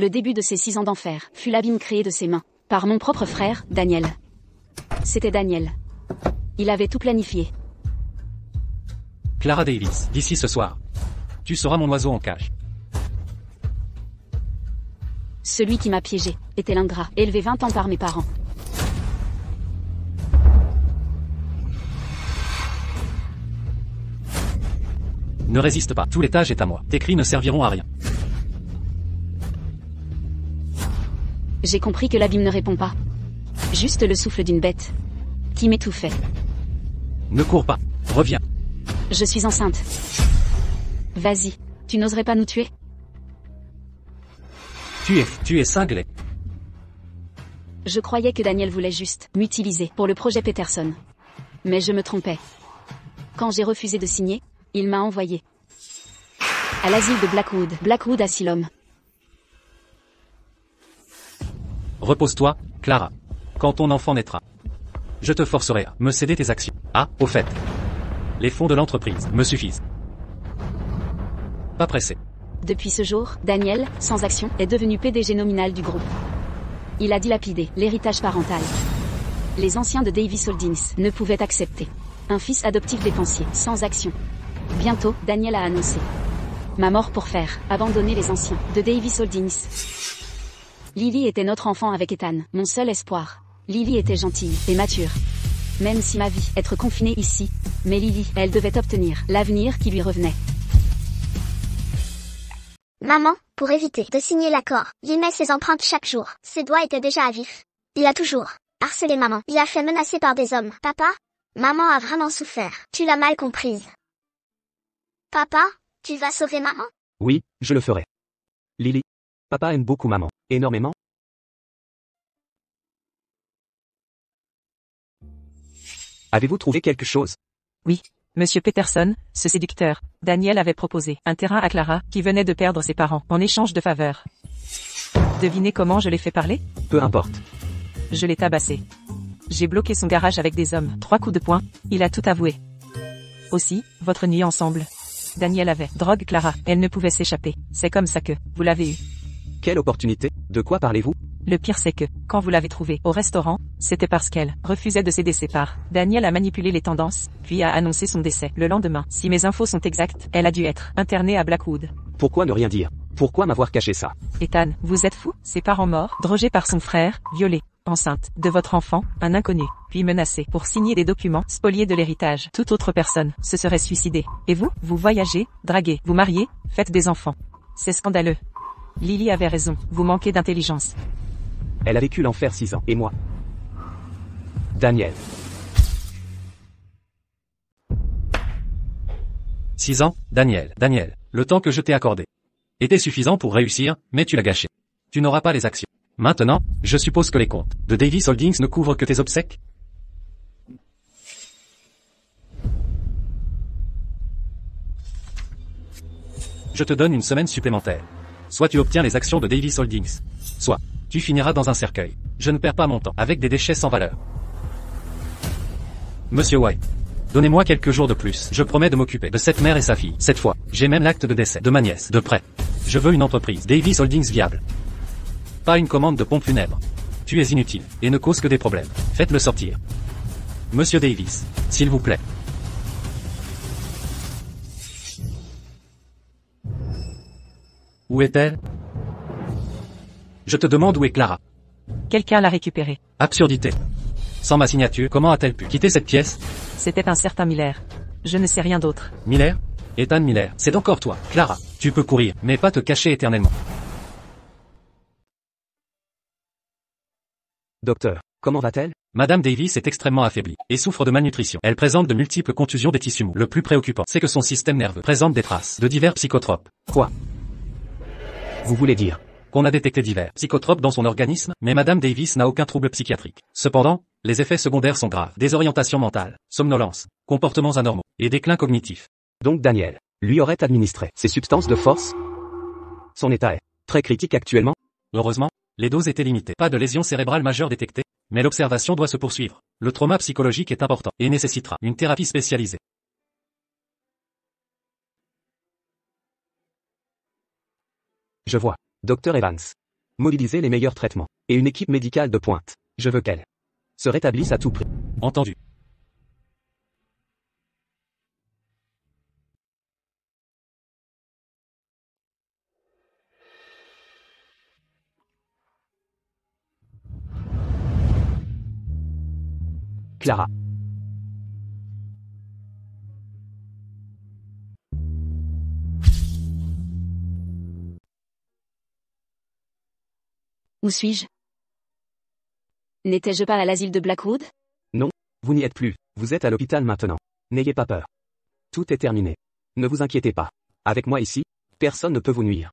Le début de ces 6 ans d'enfer fut l'abîme créé de ses mains, par mon propre frère, Daniel. C'était Daniel. Il avait tout planifié. Clara Davis, d'ici ce soir. Tu seras mon oiseau en cage. Celui qui m'a piégé était l'ingrat, élevé 20 ans par mes parents. Ne résiste pas, tout l'étage est à moi. Tes cris ne serviront à rien. J'ai compris que l'abîme ne répond pas. Juste le souffle d'une bête. Qui m'étouffait. Ne cours pas. Reviens. Je suis enceinte. Vas-y, tu n'oserais pas nous tuer? Tu es cinglé. Je croyais que Daniel voulait juste m'utiliser pour le projet Peterson. Mais je me trompais. Quand j'ai refusé de signer, il m'a envoyé à l'asile de Blackwood Asylum. Repose-toi, Clara. Quand ton enfant naîtra, je te forcerai à me céder tes actions. Ah, au fait. Les fonds de l'entreprise me suffisent. Pas pressé. Depuis ce jour, Daniel, sans action, est devenu PDG nominal du groupe. Il a dilapidé l'héritage parental. Les anciens de Davis Holdings ne pouvaient accepter un fils adoptif dépensier, sans action. Bientôt, Daniel a annoncé ma mort pour faire abandonner les anciens de Davis Holdings. Lily était notre enfant avec Ethan, mon seul espoir. Lily était gentille et mature. Même si ma vie être confinée ici, mais Lily, elle devait obtenir l'avenir qui lui revenait. Maman, pour éviter de signer l'accord, il met ses empreintes chaque jour. Ses doigts étaient déjà à vif. Il a toujours harcelé maman. Il a fait menacer par des hommes. Papa, maman a vraiment souffert. Tu l'as mal comprise. Papa, tu vas sauver maman? Oui, je le ferai. Lily. Papa aime beaucoup maman. Énormément. Avez-vous trouvé quelque chose? Oui. Monsieur Peterson, ce séducteur, Daniel avait proposé un terrain à Clara, qui venait de perdre ses parents, en échange de faveurs. Devinez comment je l'ai fait parler? Peu importe. Je l'ai tabassé. J'ai bloqué son garage avec des hommes. 3 coups de poing, il a tout avoué. Aussi, votre nuit ensemble. Daniel avait drogue Clara, elle ne pouvait s'échapper. C'est comme ça que vous l'avez eu. Quelle opportunité? De quoi parlez-vous? Le pire c'est que, quand vous l'avez trouvée au restaurant, c'était parce qu'elle refusait de céder ses parts. Daniel a manipulé les tendances, puis a annoncé son décès le lendemain. Si mes infos sont exactes, elle a dû être internée à Blackwood. Pourquoi ne rien dire? Pourquoi m'avoir caché ça? Ethan, vous êtes fou? Ses parents morts, drogés par son frère, violés, enceinte de votre enfant, un inconnu, puis menacé pour signer des documents, spoliés de l'héritage. Toute autre personne se serait suicidée. Et vous, vous voyagez, draguez, vous mariez, faites des enfants. C'est scandaleux. Lily avait raison, vous manquez d'intelligence. Elle a vécu l'enfer 6 ans, et moi. Daniel. 6 ans, Daniel, le temps que je t'ai accordé était suffisant pour réussir, mais tu l'as gâché. Tu n'auras pas les actions. Maintenant, je suppose que les comptes de Davis Holdings ne couvrent que tes obsèques? Je te donne une semaine supplémentaire. Soit tu obtiens les actions de Davis Holdings, soit tu finiras dans un cercueil. Je ne perds pas mon temps avec des déchets sans valeur. Monsieur White, donnez-moi quelques jours de plus. Je promets de m'occuper de cette mère et sa fille. Cette fois, j'ai même l'acte de décès de ma nièce, de près. Je veux une entreprise Davis Holdings viable. Pas une commande de pompe funèbre. Tu es inutile, et ne cause que des problèmes. Faites-le sortir. Monsieur Davis, s'il vous plaît. Où est-elle? Je te demande où est Clara. Quelqu'un l'a récupérée. Absurdité. Sans ma signature, comment a-t-elle pu quitter cette pièce? C'était un certain Miller. Je ne sais rien d'autre. Miller? Ethan Miller, c'est encore toi, Clara. Tu peux courir, mais pas te cacher éternellement. Docteur, comment va-t-elle? Madame Davis est extrêmement affaiblie et souffre de malnutrition. Elle présente de multiples contusions des tissus mous. Le plus préoccupant, c'est que son système nerveux présente des traces de divers psychotropes. Quoi? Vous voulez dire? Qu'on a détecté divers psychotropes dans son organisme, mais Madame Davis n'a aucun trouble psychiatrique. Cependant, les effets secondaires sont graves. Désorientation mentale, somnolence, comportements anormaux et déclin cognitif. Donc Daniel, lui aurait administré ces substances de force? Son état est très critique actuellement? Heureusement, les doses étaient limitées. Pas de lésions cérébrales majeures détectées, mais l'observation doit se poursuivre. Le trauma psychologique est important et nécessitera une thérapie spécialisée. Je vois. Dr Evans. Mobilisez les meilleurs traitements. Et une équipe médicale de pointe. Je veux qu'elle se rétablisse à tout prix. Entendu. Clara. Où suis-je? N'étais-je pas à l'asile de Blackwood? Non, vous n'y êtes plus, vous êtes à l'hôpital maintenant. N'ayez pas peur. Tout est terminé. Ne vous inquiétez pas. Avec moi ici, personne ne peut vous nuire.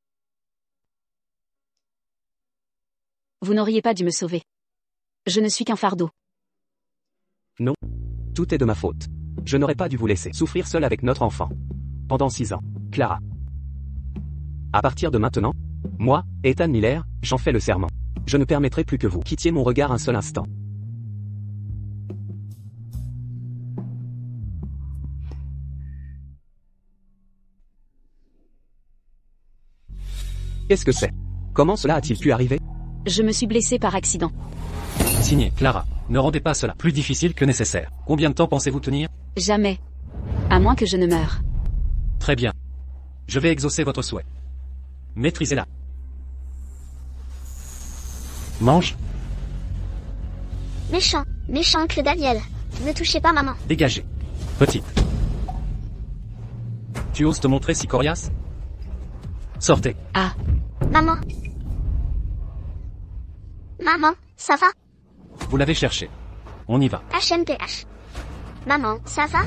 Vous n'auriez pas dû me sauver. Je ne suis qu'un fardeau. Non. Tout est de ma faute. Je n'aurais pas dû vous laisser souffrir seul avec notre enfant. Pendant 6 ans. Clara. À partir de maintenant, moi, Ethan Miller, j'en fais le serment. Je ne permettrai plus que vous quittiez mon regard un seul instant. Qu'est-ce que c'est? Comment cela a-t-il pu arriver? Je me suis blessé par accident. Signé, Clara. Ne rendez pas cela plus difficile que nécessaire. Combien de temps pensez-vous tenir? Jamais. À moins que je ne meure. Très bien. Je vais exaucer votre souhait. Maîtrisez-la. Mange, Méchant, méchant oncle Daniel. Ne touchez pas maman. dégagez. Petite. Tu oses te montrer si coriace? Sortez. Ah, Maman. Maman, ça va? Vous l'avez cherché. On y va. HMPH. Maman, ça va?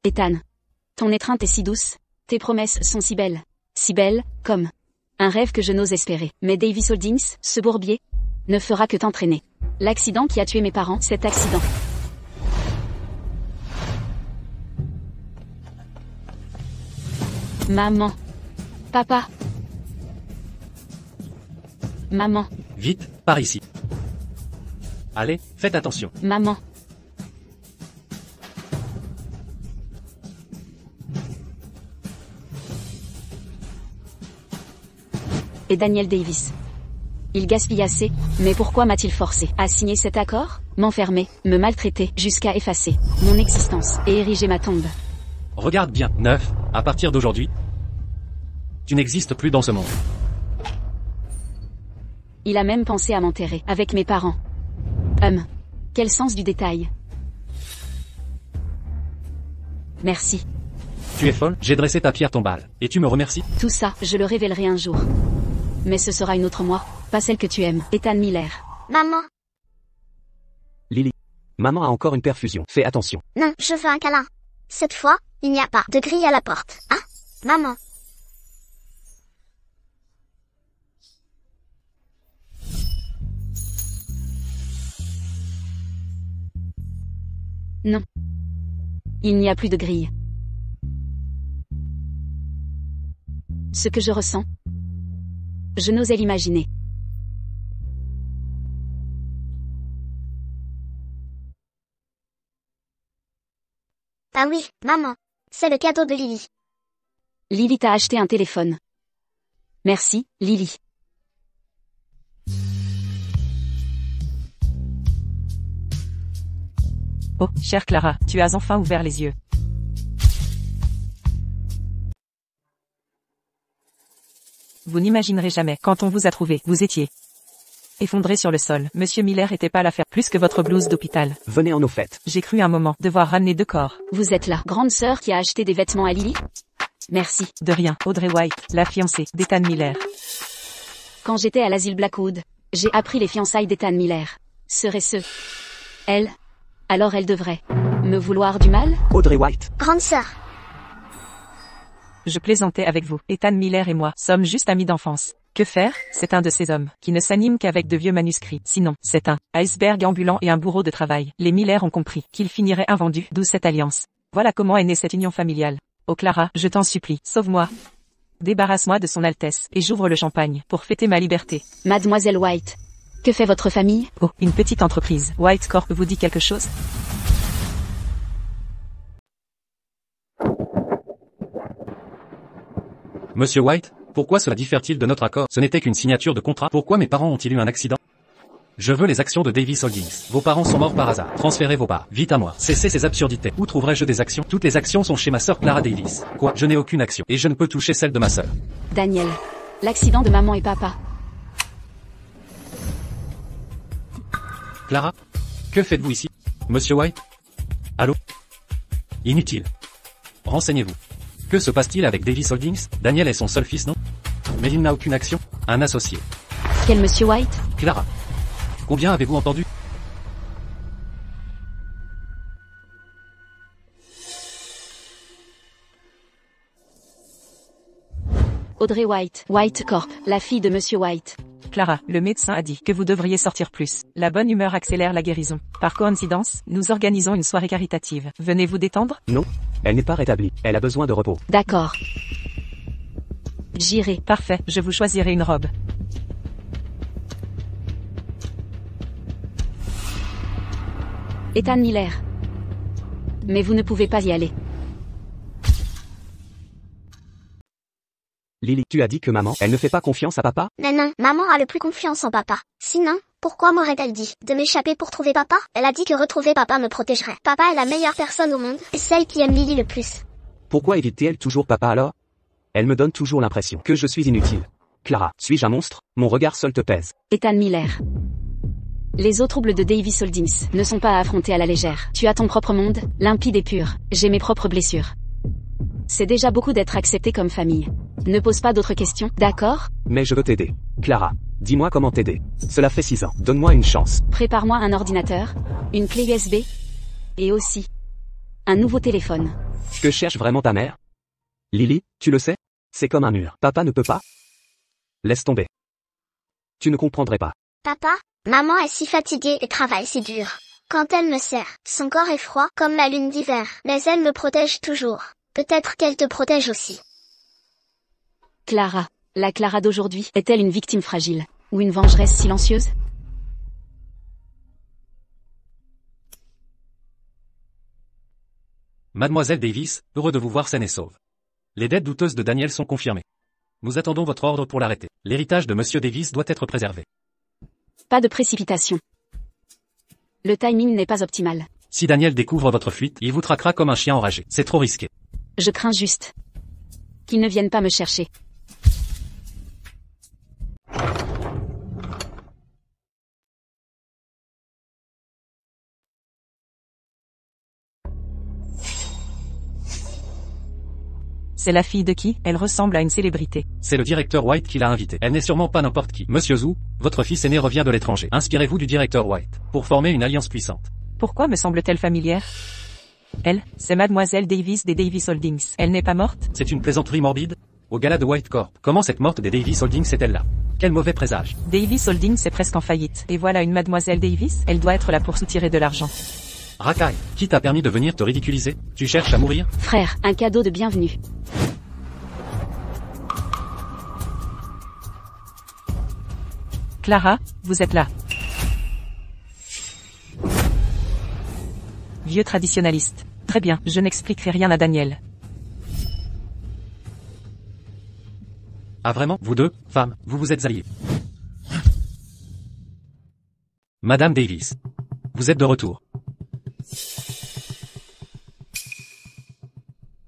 Ethan. Ton étreinte est si douce, tes promesses sont si belles, comme un rêve que je n'ose espérer. Mais Davis Holdings, ce bourbier, ne fera que t'entraîner. L'accident qui a tué mes parents, cet accident. Maman. Papa. Maman. Vite, par ici. Allez, faites attention. Maman. Et Daniel Davis. Il gaspille assez, mais pourquoi m'a-t-il forcé à signer cet accord? M'enfermer, me maltraiter, jusqu'à effacer mon existence et ériger ma tombe. Regarde bien, 9, à partir d'aujourd'hui, tu n'existes plus dans ce monde. Il a même pensé à m'enterrer avec mes parents. Quel sens du détail. Merci. Tu es folle, j'ai dressé ta pierre tombale. Et tu me remercies? Tout ça, je le révélerai un jour. Mais ce sera une autre moi, pas celle que tu aimes. Ethan Miller. Maman. Lily. Maman a encore une perfusion. Fais attention. Non, je veux un câlin. Cette fois, il n'y a pas de grille à la porte. Hein? Maman. Non. Il n'y a plus de grille. Ce que je ressens, je n'osais l'imaginer. Ah oui, maman. C'est le cadeau de Lily. Lily t'a acheté un téléphone. Merci, Lily. Oh, chère Clara, tu as enfin ouvert les yeux. Vous n'imaginerez jamais, quand on vous a trouvé, vous étiez effondré sur le sol. Monsieur Miller était pas à l'affaire, plus que votre blouse d'hôpital. Venez en nos fêtes. J'ai cru un moment devoir ramener 2 corps. Vous êtes la grande sœur qui a acheté des vêtements à Lily? Merci. De rien, Audrey White, la fiancée d'Ethan Miller. Quand j'étais à l'asile Blackwood, j'ai appris les fiançailles d'Ethan Miller. Serait-ce elle? Alors elle devrait me vouloir du mal? Audrey White. Grande sœur. Je plaisantais avec vous. Ethan Miller et moi sommes juste amis d'enfance. Que faire? C'est un de ces hommes qui ne s'anime qu'avec de vieux manuscrits. Sinon, c'est un iceberg ambulant et un bourreau de travail. Les Miller ont compris qu'il finirait invendu, d'où cette alliance. Voilà comment est née cette union familiale. Oh Clara, je t'en supplie, sauve-moi. Débarrasse-moi de son Altesse, et j'ouvre le champagne, pour fêter ma liberté. Mademoiselle White. Que fait votre famille? Oh, une petite entreprise. White Corp vous dit quelque chose? Monsieur White, pourquoi cela diffère-t-il de notre accord? Ce n'était qu'une signature de contrat. Pourquoi mes parents ont-ils eu un accident? Je veux les actions de Davis Holdings. Vos parents sont morts par hasard. Transférez vos parts. Vite à moi. Cessez ces absurdités. Où trouverai-je des actions? Toutes les actions sont chez ma sœur Clara Davis. Quoi? Je n'ai aucune action. Et je ne peux toucher celle de ma sœur. Daniel. L'accident de maman et papa. Clara? Que faites-vous ici? Monsieur White? Allô? Inutile. Renseignez-vous. Que se passe-t-il avec Davis Holdings? Daniel est son seul fils, non? Mais il n'a aucune action. Un associé. Quel monsieur White? Clara. Combien avez-vous entendu? Audrey White. White Corp. La fille de monsieur White. Clara, le médecin a dit que vous devriez sortir plus. La bonne humeur accélère la guérison. Par coïncidence, nous organisons une soirée caritative. Venez vous détendre? Non. Elle n'est pas rétablie. Elle a besoin de repos. D'accord. J'irai. Parfait, je vous choisirai une robe. Ethan Miller. Mais vous ne pouvez pas y aller. Lily, tu as dit que maman, elle ne fait pas confiance à papa? Mais non, maman a le plus confiance en papa. Sinon, pourquoi m'aurait-elle dit de m'échapper pour trouver papa? Elle a dit que retrouver papa me protégerait. Papa est la meilleure personne au monde, et celle qui aime Lily le plus. Pourquoi évite-t-elle toujours papa alors? Elle me donne toujours l'impression que je suis inutile. Clara, suis-je un monstre? Mon regard seul te pèse. Ethan Miller. Les eaux troubles de Davis Holdings ne sont pas à affronter à la légère. Tu as ton propre monde, limpide et pur. J'ai mes propres blessures. C'est déjà beaucoup d'être accepté comme famille. Ne pose pas d'autres questions, d'accord? Mais je veux t'aider. Clara, dis-moi comment t'aider. Cela fait 6 ans. Donne-moi une chance. Prépare-moi un ordinateur, une clé USB, et aussi un nouveau téléphone. Que cherche vraiment ta mère? Lily, tu le sais? C'est comme un mur. Papa ne peut pas? Laisse tomber. Tu ne comprendrais pas. Papa, maman est si fatiguée et travaille si dur. Quand elle me serre, son corps est froid comme la lune d'hiver, mais elle me protège toujours. Peut-être qu'elle te protège aussi. Clara, la Clara d'aujourd'hui, est-elle une victime fragile, ou une vengeresse silencieuse? Mademoiselle Davis, heureux de vous voir saine et sauve. Les dettes douteuses de Daniel sont confirmées. Nous attendons votre ordre pour l'arrêter. L'héritage de Monsieur Davis doit être préservé. Pas de précipitation. Le timing n'est pas optimal. Si Daniel découvre votre fuite, il vous traquera comme un chien enragé. C'est trop risqué. Je crains juste qu'ils ne viennent pas me chercher. C'est la fille de qui? Elle ressemble à une célébrité. C'est le directeur White qui l'a invitée. Elle n'est sûrement pas n'importe qui. Monsieur Zhu, votre fils aîné revient de l'étranger. Inspirez-vous du directeur White pour former une alliance puissante. Pourquoi me semble-t-elle familière? Elle, c'est Mademoiselle Davis des Davis Holdings. Elle n'est pas morte? C'est une plaisanterie morbide? Au gala de White Corp, comment cette morte des Davis Holdings est-elle là? Quel mauvais présage. Davis Holdings est presque en faillite. Et voilà une Mademoiselle Davis, elle doit être là pour soutirer de l'argent. Rakai, qui t'a permis de venir te ridiculiser? Tu cherches à mourir? Frère, un cadeau de bienvenue. Clara, vous êtes là. Vieux traditionnaliste. Très bien, je n'expliquerai rien à Daniel. Ah vraiment, vous deux, femmes, vous vous êtes alliées. Madame Davis. Vous êtes de retour.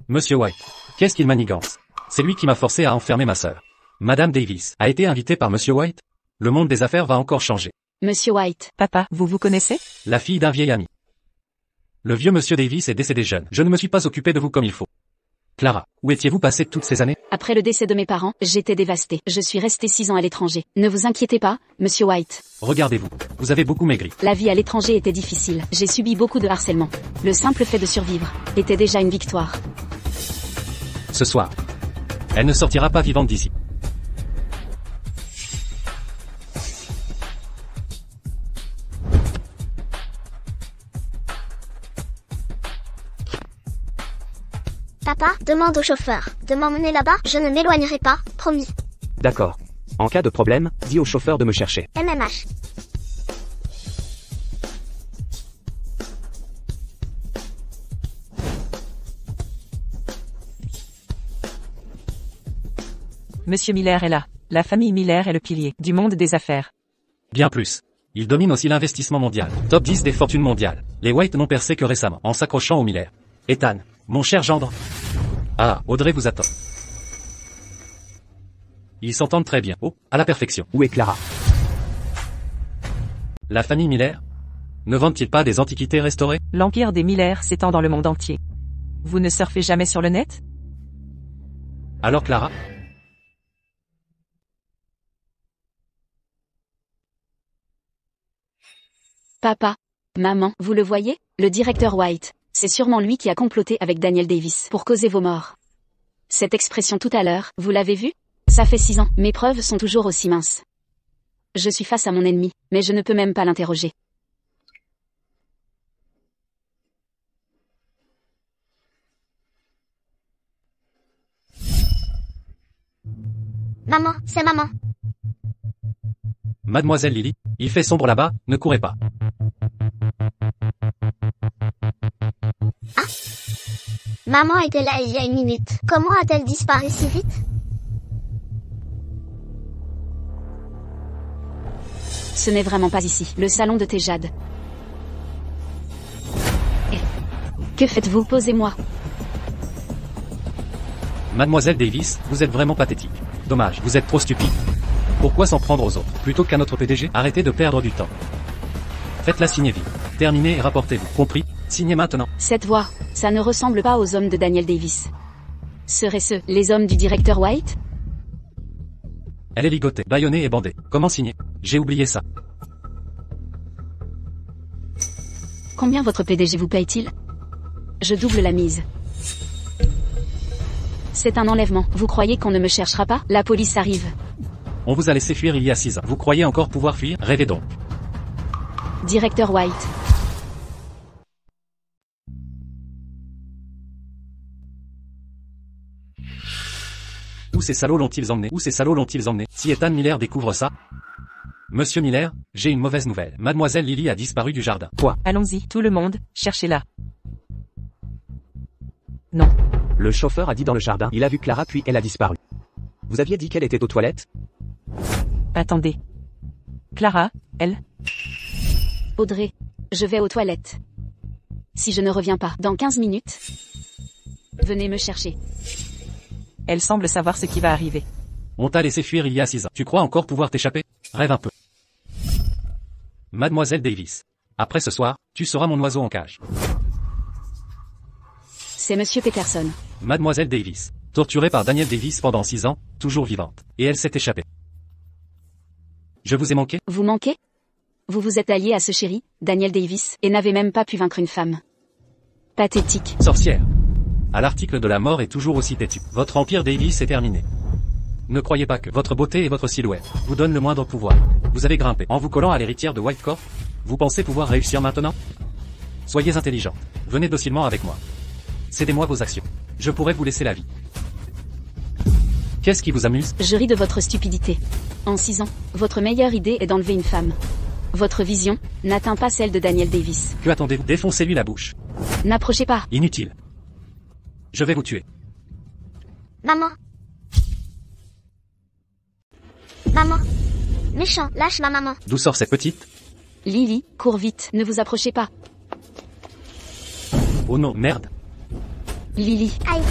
Monsieur White. Qu'est-ce qu'il manigance? C'est lui qui m'a forcé à enfermer ma sœur. Madame Davis a été invitée par Monsieur White? Le monde des affaires va encore changer. Monsieur White. Papa, vous vous connaissez? La fille d'un vieil ami. Le vieux Monsieur Davis est décédé jeune. Je ne me suis pas occupé de vous comme il faut. Clara, où étiez-vous passé toutes ces années? Après le décès de mes parents, j'étais dévastée. Je suis restée 6 ans à l'étranger. Ne vous inquiétez pas, Monsieur White. Regardez-vous. Vous avez beaucoup maigri. La vie à l'étranger était difficile. J'ai subi beaucoup de harcèlement. Le simple fait de survivre était déjà une victoire. Ce soir. Elle ne sortira pas vivante d'ici. Papa, demande au chauffeur de m'emmener là-bas, je ne m'éloignerai pas, promis. D'accord. En cas de problème, dis au chauffeur de me chercher. MMH. Monsieur Miller est là. La famille Miller est le pilier du monde des affaires. Bien plus. Il domine aussi l'investissement mondial. Top 10 des fortunes mondiales. Les White n'ont percé que récemment, en s'accrochant aux Miller. Ethan, mon cher gendre. Ah, Audrey vous attend. Ils s'entendent très bien. Oh, à la perfection. Où est Clara? La famille Miller? Ne vendent-ils pas des antiquités restaurées? L'empire des Miller s'étend dans le monde entier. Vous ne surfez jamais sur le net? Alors Clara? Papa. Maman, vous le voyez? Le directeur White. C'est sûrement lui qui a comploté avec Daniel Davis pour causer vos morts. Cette expression tout à l'heure, vous l'avez vue? Ça fait 6 ans, mes preuves sont toujours aussi minces. Je suis face à mon ennemi, mais je ne peux même pas l'interroger. Maman, c'est maman. Mademoiselle Lily, il fait sombre là-bas, ne courez pas. Maman était là il y a 1 minute. Comment a-t-elle disparu si vite? Ce n'est vraiment pas ici, le salon de Tejad. Que faites-vous? Posez-moi. Mademoiselle Davis, vous êtes vraiment pathétique. Dommage, vous êtes trop stupide. Pourquoi s'en prendre aux autres, plutôt qu'à notre PDG? Arrêtez de perdre du temps. Faites-la signer vite. Terminez et rapportez-vous. Compris? Signez maintenant. Cette voix, ça ne ressemble pas aux hommes de Daniel Davis. Seraient-ce les hommes du directeur White? Elle est ligotée, bâillonnée et bandée. Comment signer? J'ai oublié ça. Combien votre PDG vous paye-t-il? Je double la mise. C'est un enlèvement. Vous croyez qu'on ne me cherchera pas? La police arrive. On vous a laissé fuir il y a 6 ans. Vous croyez encore pouvoir fuir? Rêvez donc. Directeur White. Où ces salauds l'ont-ils emmené? Où ces salauds l'ont-ils emmené? Si Ethan Miller découvre ça? Monsieur Miller, j'ai une mauvaise nouvelle. Mademoiselle Lily a disparu du jardin. Quoi? Allons-y, tout le monde, cherchez-la. Non. Le chauffeur a dit dans le jardin, il a vu Clara puis elle a disparu. Vous aviez dit qu'elle était aux toilettes? Attendez. Clara, elle? Audrey, je vais aux toilettes. Si je ne reviens pas dans 15 minutes, venez me chercher. Elle semble savoir ce qui va arriver. On t'a laissé fuir il y a 6 ans. Tu crois encore pouvoir t'échapper? Rêve un peu. Mademoiselle Davis. Après ce soir, tu seras mon oiseau en cage. C'est Monsieur Peterson. Mademoiselle Davis. Torturée par Daniel Davis pendant 6 ans, toujours vivante. Et elle s'est échappée. Je vous ai manqué? Vous manquez? Vous vous êtes allié à ce chéri, Daniel Davis, et n'avez même pas pu vaincre une femme. Pathétique. Sorcière. À l'article de la mort est toujours aussi têtu. Votre empire Davis est terminé. Ne croyez pas que votre beauté et votre silhouette vous donnent le moindre pouvoir. Vous avez grimpé en vous collant à l'héritière de White Corp. Vous pensez pouvoir réussir maintenant? Soyez intelligente. Venez docilement avec moi. Cédez-moi vos actions. Je pourrais vous laisser la vie. Qu'est-ce qui vous amuse? Je ris de votre stupidité. En 6 ans, votre meilleure idée est d'enlever une femme. Votre vision n'atteint pas celle de Daniel Davis. Que attendez-vous? Défoncez-lui la bouche. N'approchez pas. Inutile. Je vais vous tuer. Maman. Maman. Méchant, lâche ma maman. D'où sort cette petite? Lily, cours vite, ne vous approchez pas. Oh non, merde. Lily. Aïe.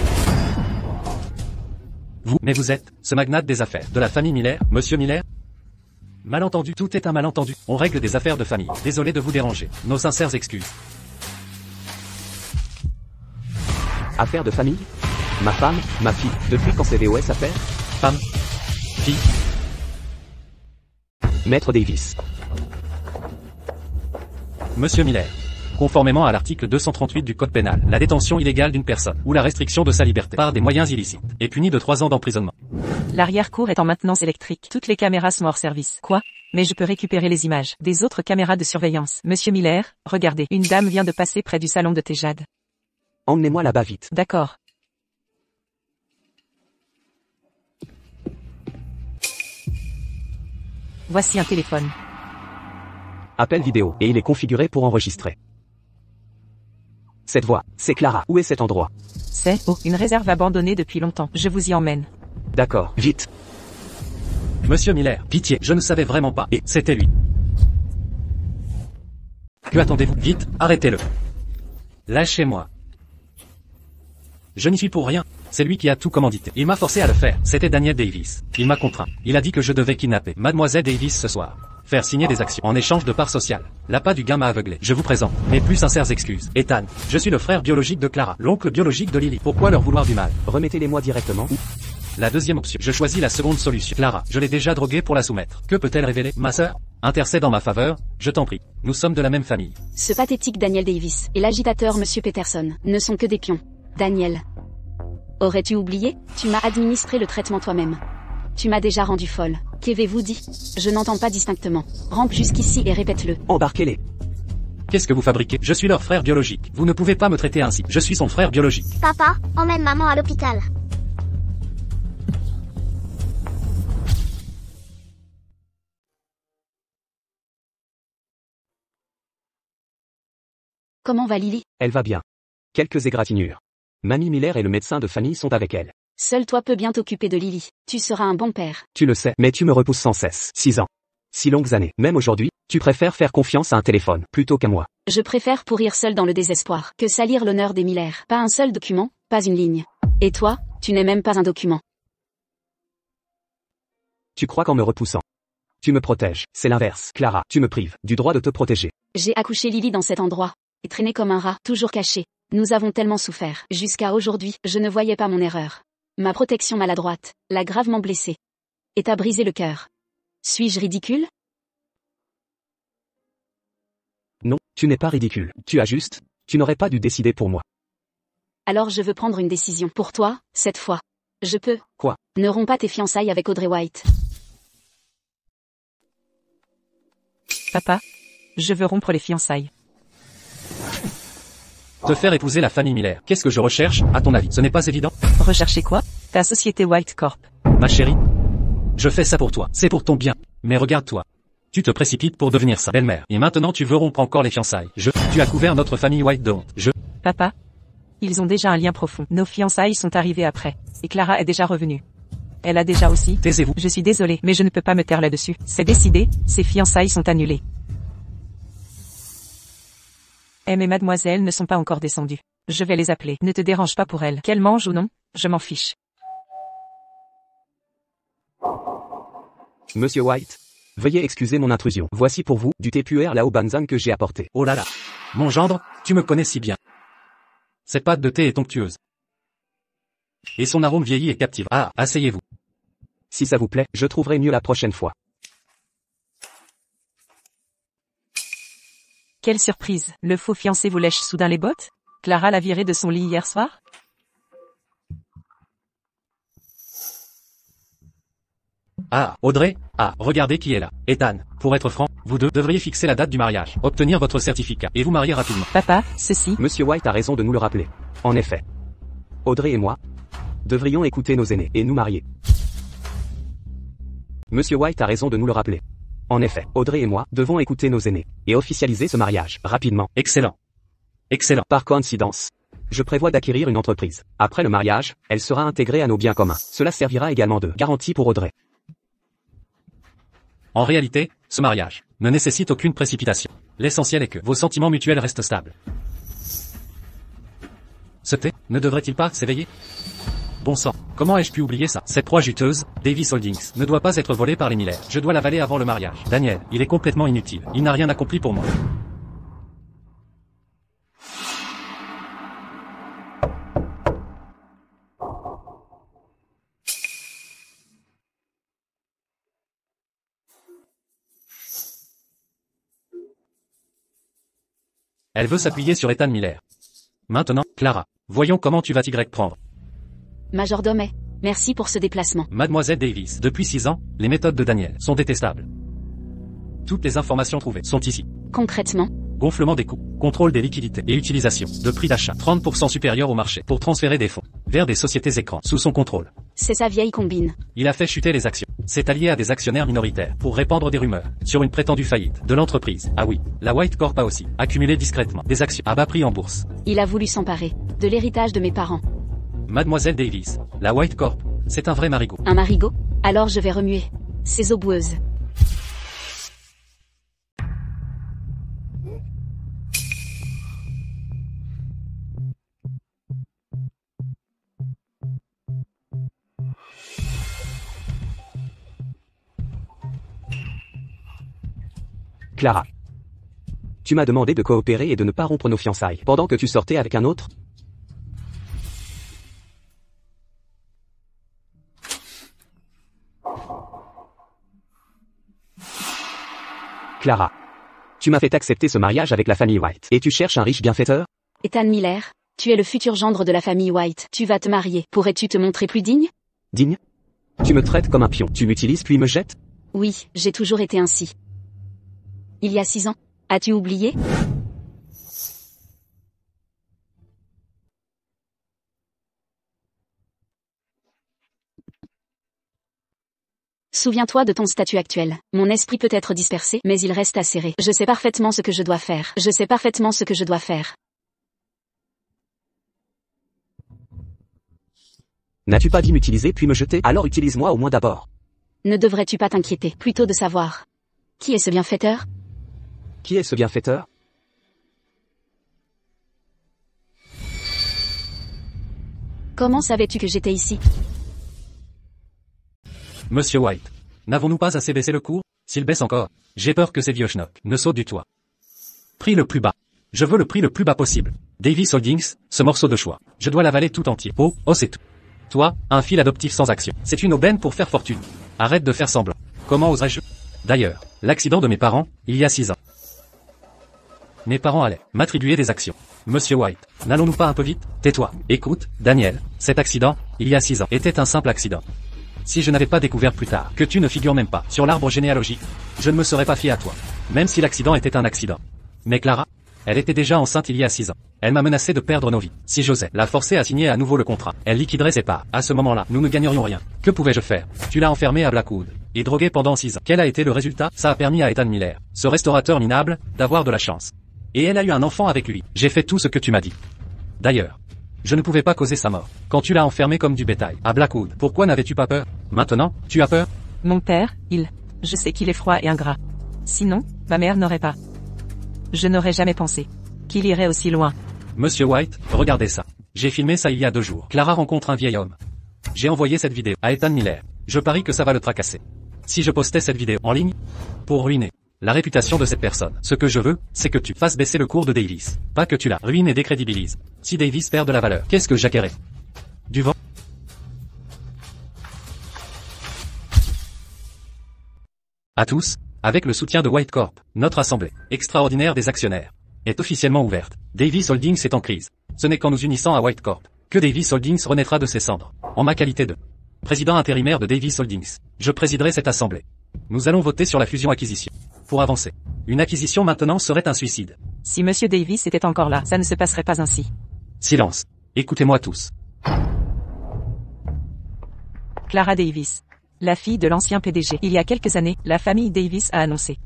Mais vous êtes ce magnate des affaires de la famille Miller, Monsieur Miller? Malentendu, tout est un malentendu. On règle des affaires de famille. Désolé de vous déranger. Nos sincères excuses. Affaire de famille? Ma femme, ma fille, depuis quand c'est VOS affaire? Femme. Fille. Maître Davis. Monsieur Miller. Conformément à l'article 238 du Code pénal, la détention illégale d'une personne ou la restriction de sa liberté par des moyens illicites est punie de 3 ans d'emprisonnement. L'arrière-cour est en maintenance électrique. Toutes les caméras sont hors service. Quoi? Mais je peux récupérer les images des autres caméras de surveillance. Monsieur Miller, regardez. Une dame vient de passer près du salon de Tejad. Emmenez-moi là-bas vite. D'accord. Voici un téléphone. Appel vidéo, et il est configuré pour enregistrer. Cette voix, c'est Clara. Où est cet endroit? C'est, une réserve abandonnée depuis longtemps. Je vous y emmène. D'accord, vite. Monsieur Miller, pitié, je ne savais vraiment pas, et c'était lui. Que attendez-vous? Vite, arrêtez-le. Lâchez-moi. Je n'y suis pour rien. C'est lui qui a tout commandité. Il m'a forcé à le faire. C'était Daniel Davis. Il m'a contraint. Il a dit que je devais kidnapper Mademoiselle Davis ce soir. Faire signer des actions en échange de parts sociales. L'appât du gain m'a aveuglé. Je vous présente mes plus sincères excuses. Ethan, je suis le frère biologique de Clara, l'oncle biologique de Lily. Pourquoi leur vouloir du mal? Remettez-les-moi directement ou... La deuxième option. Je choisis la seconde solution. Clara, je l'ai déjà droguée pour la soumettre. Que peut-elle révéler? Ma sœur? Intercède en ma faveur, je t'en prie. Nous sommes de la même famille. Ce pathétique Daniel Davis et l'agitateur Monsieur Peterson ne sont que des pions. Daniel. Aurais-tu oublié? Tu m'as administré le traitement toi-même. Tu m'as déjà rendu folle. Qu'avez-vous dit? Je n'entends pas distinctement. Rampe jusqu'ici et répète-le. Embarquez-les. Qu'est-ce que vous fabriquez? Je suis leur frère biologique. Vous ne pouvez pas me traiter ainsi. Je suis son frère biologique. Papa, emmène maman à l'hôpital. Comment va Lily? Elle va bien. Quelques égratignures. Mamie Miller et le médecin de famille sont avec elle. Seul toi peux bien t'occuper de Lily. Tu seras un bon père. Tu le sais, mais tu me repousses sans cesse. 6 ans. 6 longues années. Même aujourd'hui, tu préfères faire confiance à un téléphone, plutôt qu'à moi. Je préfère pourrir seul dans le désespoir que salir l'honneur des Miller. Pas un seul document, pas une ligne. Et toi, tu n'es même pas un document. Tu crois qu'en me repoussant, tu me protèges. C'est l'inverse. Clara, tu me prives du droit de te protéger. J'ai accouché Lily dans cet endroit. Et traîné comme un rat, toujours caché. Nous avons tellement souffert. Jusqu'à aujourd'hui, je ne voyais pas mon erreur. Ma protection maladroite l'a gravement blessée. Et t'a brisé le cœur. Suis-je ridicule? Non, tu n'es pas ridicule. Tu n'aurais pas dû décider pour moi. Alors je veux prendre une décision. Pour toi, cette fois. Je peux. Quoi? Ne romps pas tes fiançailles avec Audrey White. Papa, je veux rompre les fiançailles. Te faire épouser la famille Miller. Qu'est-ce que je recherche, à ton avis? Ce n'est pas évident? Recherchez quoi? Ta société White Corp. Ma chérie, je fais ça pour toi. C'est pour ton bien. Mais regarde-toi. Tu te précipites pour devenir sa belle-mère. Et maintenant tu veux rompre encore les fiançailles. Tu as couvert notre famille White de honte. Papa, ils ont déjà un lien profond. Nos fiançailles sont arrivées après. Et Clara est déjà revenue. Elle a déjà aussi... Taisez-vous. Je suis désolée, mais je ne peux pas me taire là-dessus. C'est décidé, ces fiançailles sont annulées. M et mademoiselle ne sont pas encore descendues. Je vais les appeler. Ne te dérange pas pour elles. Qu'elles mangent ou non, je m'en fiche. Monsieur White, veuillez excuser mon intrusion. Voici pour vous, du thé puer Lao Banzan que j'ai apporté. Oh là là. Mon gendre, tu me connais si bien. Cette pâte de thé est onctueuse. Et son arôme vieilli est captif. Ah, asseyez-vous. Si ça vous plaît, je trouverai mieux la prochaine fois. Quelle surprise. Le faux fiancé vous lèche soudain les bottes? Clara l'a viré de son lit hier soir? Ah, Audrey? Ah, regardez qui est là. Ethan, pour être franc, vous deux devriez fixer la date du mariage, obtenir votre certificat, et vous marier rapidement. Papa, ceci... Monsieur White a raison de nous le rappeler. En effet. Audrey et moi devrions écouter nos aînés et nous marier. Monsieur White a raison de nous le rappeler. En effet, Audrey et moi devons écouter nos aînés et officialiser ce mariage rapidement. Excellent. Excellent. Par coïncidence, je prévois d'acquérir une entreprise. Après le mariage, elle sera intégrée à nos biens communs. Cela servira également de garantie pour Audrey. En réalité, ce mariage ne nécessite aucune précipitation. L'essentiel est que vos sentiments mutuels restent stables. Ce thé ne devrait-il pas s'éveiller? Bon sang, comment ai-je pu oublier ça? Cette proie juteuse, Davis Holdings, ne doit pas être volée par les Miller. Je dois l'avaler avant le mariage. Daniel, il est complètement inutile. Il n'a rien accompli pour moi. Elle veut s'appuyer sur Ethan Miller. Maintenant, Clara, voyons comment tu vas t'y prendre. Majordome, merci pour ce déplacement. Mademoiselle Davis, depuis 6 ans, les méthodes de Daniel sont détestables. Toutes les informations trouvées sont ici. Concrètement, gonflement des coûts, contrôle des liquidités et utilisation de prix d'achat 30% supérieur au marché pour transférer des fonds vers des sociétés écrans sous son contrôle. C'est sa vieille combine. Il a fait chuter les actions. S'est allié à des actionnaires minoritaires pour répandre des rumeurs sur une prétendue faillite de l'entreprise. Ah oui, la White Corp a aussi accumulé discrètement des actions à bas prix en bourse. Il a voulu s'emparer de l'héritage de mes parents. Mademoiselle Davis, la White Corp, c'est un vrai marigot. Un marigot? Alors je vais remuer ces eaux boueuses. Clara. Tu m'as demandé de coopérer et de ne pas rompre nos fiançailles pendant que tu sortais avec un autre? Clara. Tu m'as fait accepter ce mariage avec la famille White. Et tu cherches un riche bienfaiteur? Ethan Miller, tu es le futur gendre de la famille White. Tu vas te marier. Pourrais-tu te montrer plus digne? Digne? Tu me traites comme un pion. Tu m'utilises puis me jettes? Oui, j'ai toujours été ainsi. Il y a 6 ans. As-tu oublié? Souviens-toi de ton statut actuel. Mon esprit peut être dispersé, mais il reste acéré. Je sais parfaitement ce que je dois faire. Je sais parfaitement ce que je dois faire. N'as-tu pas dit m'utiliser puis me jeter? Alors utilise-moi au moins d'abord. Ne devrais-tu pas t'inquiéter, plutôt de savoir. Qui est ce bienfaiteur? Qui est ce bienfaiteur? Comment savais-tu que j'étais ici? Monsieur White. N'avons-nous pas assez baissé le cours? S'il baisse encore, j'ai peur que ces vieux schnocks ne sautent du toit. Prix le plus bas. Je veux le prix le plus bas possible. Davis Holdings, ce morceau de choix. Je dois l'avaler tout entier. Oh, c'est tout. Toi, un fil adoptif sans action. C'est une aubaine pour faire fortune. Arrête de faire semblant. Comment oserais-je? D'ailleurs, l'accident de mes parents, il y a 6 ans. Mes parents allaient m'attribuer des actions. Monsieur White, n'allons-nous pas un peu vite? Tais-toi. Écoute, Daniel, cet accident, il y a 6 ans, était un simple accident. Si je n'avais pas découvert plus tard que tu ne figures même pas sur l'arbre généalogique, je ne me serais pas fié à toi. Même si l'accident était un accident. Mais Clara, elle était déjà enceinte il y a 6 ans. Elle m'a menacé de perdre nos vies. Si j'osais la forcer à signer à nouveau le contrat, elle liquiderait ses parts. À ce moment-là, nous ne gagnerions rien. Que pouvais-je faire? Tu l'as enfermée à Blackwood et droguée pendant 6 ans. Quel a été le résultat? Ça a permis à Ethan Miller, ce restaurateur minable, d'avoir de la chance. Et elle a eu un enfant avec lui. J'ai fait tout ce que tu m'as dit. D'ailleurs, je ne pouvais pas causer sa mort. Quand tu l'as enfermé comme du bétail à Blackwood, pourquoi n'avais-tu pas peur? Maintenant, tu as peur? Mon père, je sais qu'il est froid et ingrat. Sinon, ma mère n'aurait pas. Je n'aurais jamais pensé qu'il irait aussi loin. Monsieur White, regardez ça. J'ai filmé ça il y a 2 jours. Clara rencontre un vieil homme. J'ai envoyé cette vidéo à Ethan Miller. Je parie que ça va le tracasser. Si je postais cette vidéo en ligne, pour ruiner la réputation de cette personne. Ce que je veux, c'est que tu fasses baisser le cours de Davis. Pas que tu la ruines et décrédibilises. Si Davis perd de la valeur, qu'est-ce que j'acquérais? Du vent? À tous, avec le soutien de White Corp, notre assemblée extraordinaire des actionnaires est officiellement ouverte. Davis Holdings est en crise. Ce n'est qu'en nous unissant à White Corp que Davis Holdings renaîtra de ses cendres. En ma qualité de président intérimaire de Davis Holdings, je présiderai cette assemblée. Nous allons voter sur la fusion-acquisition. Pour avancer. Une acquisition maintenant serait un suicide. Si Monsieur Davis était encore là, ça ne se passerait pas ainsi. Silence. Écoutez-moi tous. Clara Davis. La fille de l'ancien PDG. Il y a quelques années, la famille Davis a annoncé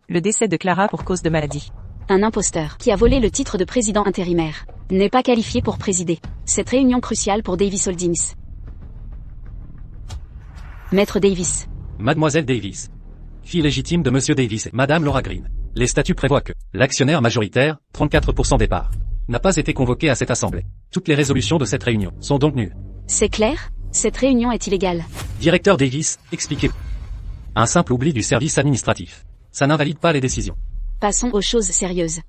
le décès de Clara pour cause de maladie. Un imposteur qui a volé le titre de président intérimaire n'est pas qualifié pour présider cette réunion cruciale pour Davis Holdings. Maître Davis. Mademoiselle Davis. Fille légitime de Monsieur Davis et Madame Laura Green. Les statuts prévoient que l'actionnaire majoritaire, 34% des parts, n'a pas été convoqué à cette assemblée. Toutes les résolutions de cette réunion sont donc nulles. C'est clair? Cette réunion est illégale. Directeur Davis, expliquez. Un simple oubli du service administratif. Ça n'invalide pas les décisions. Passons aux choses sérieuses.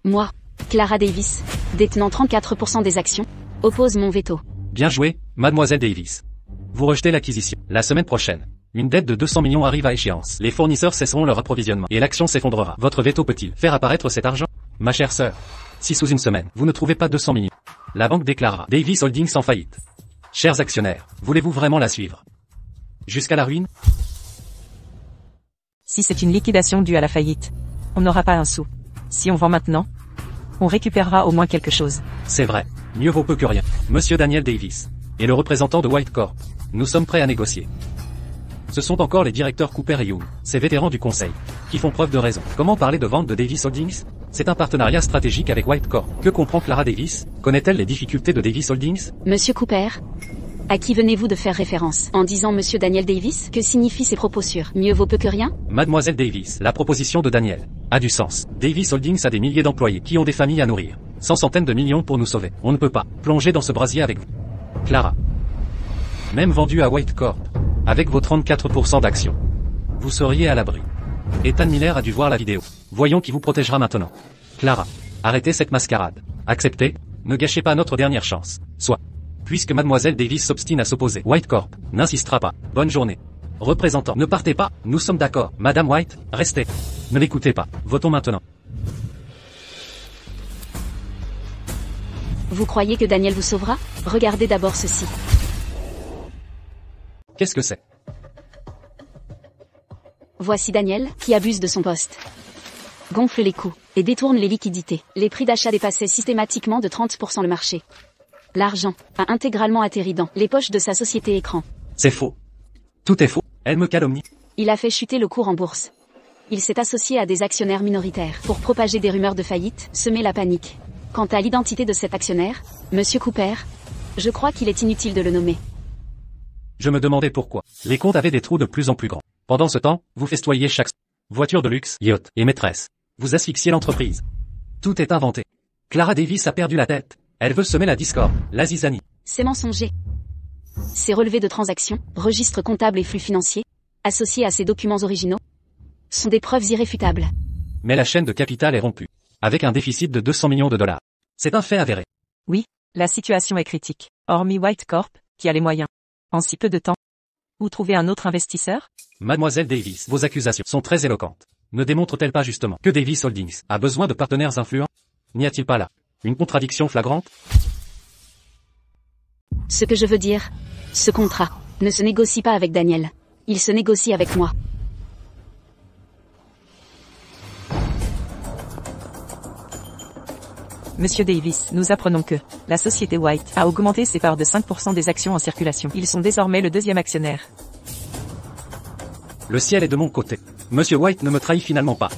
Moi, Clara Davis, détenant 34% des actions, oppose mon veto. Bien joué, Mademoiselle Davis. Vous rejetez l'acquisition. La semaine prochaine, une dette de 200 millions arrive à échéance. Les fournisseurs cesseront leur approvisionnement et l'action s'effondrera. Votre veto peut-il faire apparaître cet argent? Ma chère sœur, si sous une semaine, vous ne trouvez pas 200 millions, la banque déclarera Davis Holdings en faillite. Chers actionnaires, voulez-vous vraiment la suivre jusqu'à la ruine? Si c'est une liquidation due à la faillite, on n'aura pas un sou. Si on vend maintenant, on récupérera au moins quelque chose. C'est vrai, mieux vaut peu que rien. Monsieur Daniel Davis et le représentant de White Corp, nous sommes prêts à négocier. Ce sont encore les directeurs Cooper et Young, ces vétérans du conseil, qui font preuve de raison. Comment parler de vente de Davis Holdings? C'est un partenariat stratégique avec White Corp. Que comprend Clara Davis? Connaît-elle les difficultés de Davis Holdings? Monsieur Cooper, à qui venez-vous de faire référence en disant Monsieur Daniel Davis? Que signifient ces propos sur mieux vaut peu que rien? Mademoiselle Davis, la proposition de Daniel a du sens. Davis Holdings a des milliers d'employés qui ont des familles à nourrir. 100 centaines de millions pour nous sauver. On ne peut pas plonger dans ce brasier avec vous. Clara. Même vendu à White Corp, avec vos 34% d'actions, vous seriez à l'abri. Ethan Miller a dû voir la vidéo. Voyons qui vous protégera maintenant. Clara, arrêtez cette mascarade. Acceptez, ne gâchez pas notre dernière chance. Soit. Puisque Mademoiselle Davis s'obstine à s'opposer, White Corp n'insistera pas. Bonne journée. Représentant, ne partez pas, nous sommes d'accord. Madame White, restez. Ne l'écoutez pas. Votons maintenant. Vous croyez que Daniel vous sauvera? Regardez d'abord ceci. Qu'est-ce que c'est? Voici Daniel, qui abuse de son poste. Gonfle les coûts, et détourne les liquidités. Les prix d'achat dépassaient systématiquement de 30% le marché. L'argent a intégralement atterri dans les poches de sa société écran. C'est faux. Tout est faux. Elle me calomnie. Il a fait chuter le cours en bourse. Il s'est associé à des actionnaires minoritaires pour propager des rumeurs de faillite, semer la panique. Quant à l'identité de cet actionnaire, Monsieur Cooper, je crois qu'il est inutile de le nommer. Je me demandais pourquoi. Les comptes avaient des trous de plus en plus grands. Pendant ce temps, vous festoyez chaque voiture de luxe, yacht et maîtresse. Vous asphyxiez l'entreprise. Tout est inventé. Clara Davis a perdu la tête. Elle veut semer la discorde, la zizanie. C'est mensonger. Ces relevés de transactions, registres comptables et flux financiers, associés à ces documents originaux, sont des preuves irréfutables. Mais la chaîne de capital est rompue. Avec un déficit de 200 millions de dollars. C'est un fait avéré. Oui, la situation est critique. Hormis White Corp, qui a les moyens. En si peu de temps. Ou trouver un autre investisseur? Mademoiselle Davis, vos accusations sont très éloquentes. Ne démontrent-elles pas justement que Davis Holdings a besoin de partenaires influents? N'y a-t-il pas là une contradiction flagrante? Ce que je veux dire, ce contrat ne se négocie pas avec Daniel. Il se négocie avec moi. Monsieur Davis, nous apprenons que la société White a augmenté ses parts de 5% des actions en circulation. Ils sont désormais le deuxième actionnaire. Le ciel est de mon côté. Monsieur White ne me trahit finalement pas.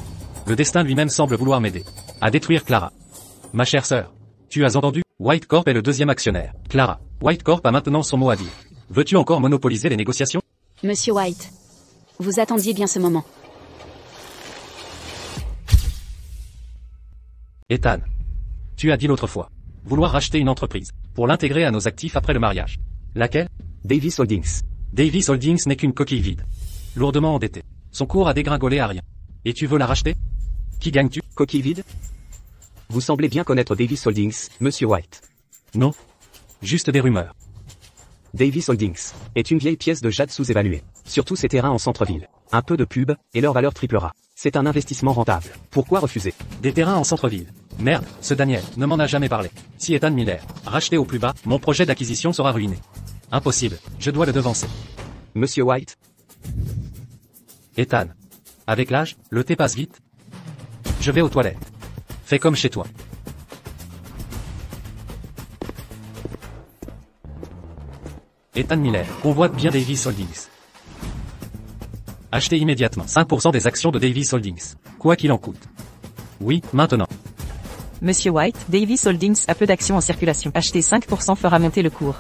Le destin lui-même semble vouloir m'aider à détruire Clara. Ma chère sœur, tu as entendu? White Corp est le deuxième actionnaire. Clara, White Corp a maintenant son mot à dire. Veux-tu encore monopoliser les négociations? Monsieur White, vous attendiez bien ce moment. Ethan, tu as dit l'autre fois vouloir racheter une entreprise pour l'intégrer à nos actifs après le mariage. Laquelle? Davis Holdings. Davis Holdings n'est qu'une coquille vide. Lourdement endettée. Son cours a dégringolé à rien. Et tu veux la racheter? Qui gagnes-tu? Coquille vide? Vous semblez bien connaître Davis Holdings, Monsieur White. Non. Juste des rumeurs. Davis Holdings est une vieille pièce de jade sous-évaluée. Surtout ses terrains en centre-ville. Un peu de pub, et leur valeur triplera. C'est un investissement rentable. Pourquoi refuser? Des terrains en centre-ville. Merde, ce Daniel ne m'en a jamais parlé. Si Ethan Miller racheté au plus bas, mon projet d'acquisition sera ruiné. Impossible, je dois le devancer. Monsieur White? Ethan. Avec l'âge, le thé passe vite. Je vais aux toilettes. Fais comme chez toi. Ethan Miller convoite bien Davis Holdings. Achetez immédiatement 5% des actions de Davis Holdings, quoi qu'il en coûte. Oui, maintenant. Monsieur White, Davis Holdings a peu d'actions en circulation. Acheter 5% fera monter le cours.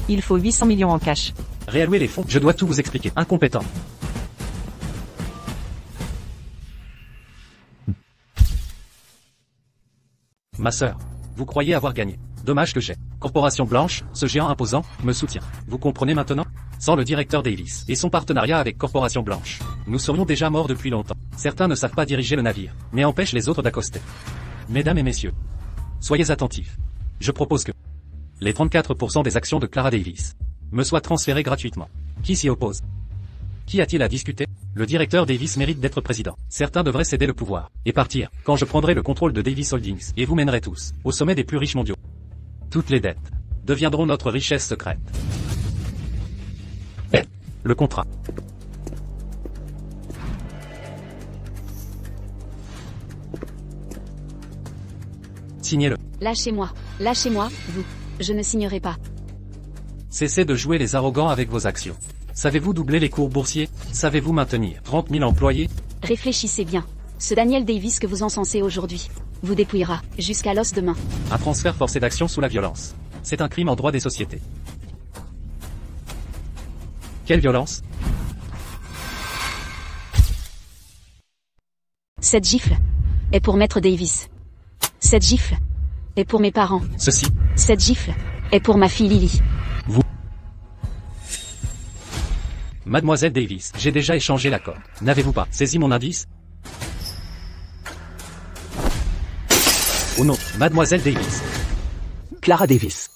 Il faut 800 millions en cash. Réallouer les fonds, je dois tout vous expliquer. Incompétent. Ma sœur, vous croyez avoir gagné. Dommage que j'ai. Corporation Blanche, ce géant imposant, me soutient. Vous comprenez maintenant? Sans le directeur Davis et son partenariat avec Corporation Blanche, nous serions déjà morts depuis longtemps. Certains ne savent pas diriger le navire, mais empêchent les autres d'accoster. Mesdames et messieurs, soyez attentifs. Je propose que les 34% des actions de Clara Davis me soient transférées gratuitement. Qui s'y oppose? Qui a-t-il à discuter? Le directeur Davis mérite d'être président. Certains devraient céder le pouvoir et partir quand je prendrai le contrôle de Davis Holdings et vous mènerai tous au sommet des plus riches mondiaux. Toutes les dettes deviendront notre richesse secrète. Le contrat. Signez-le. Lâchez-moi, vous. Je ne signerai pas. Cessez de jouer les arrogants avec vos actions. Savez-vous doubler les cours boursiers? Savez-vous maintenir 30 000 employés? Réfléchissez bien. Ce Daniel Davis que vous encensez aujourd'hui vous dépouillera jusqu'à l'os demain. Un transfert forcé d'actions sous la violence. C'est un crime en droit des sociétés. Quelle violence? Cette gifle est pour Maître Davis. Cette gifle est pour mes parents. Ceci. Cette gifle est pour ma fille Lily. Vous. Mademoiselle Davis, j'ai déjà échangé l'accord. N'avez-vous pas saisi mon indice? Au nom, Mademoiselle Davis. Clara Davis.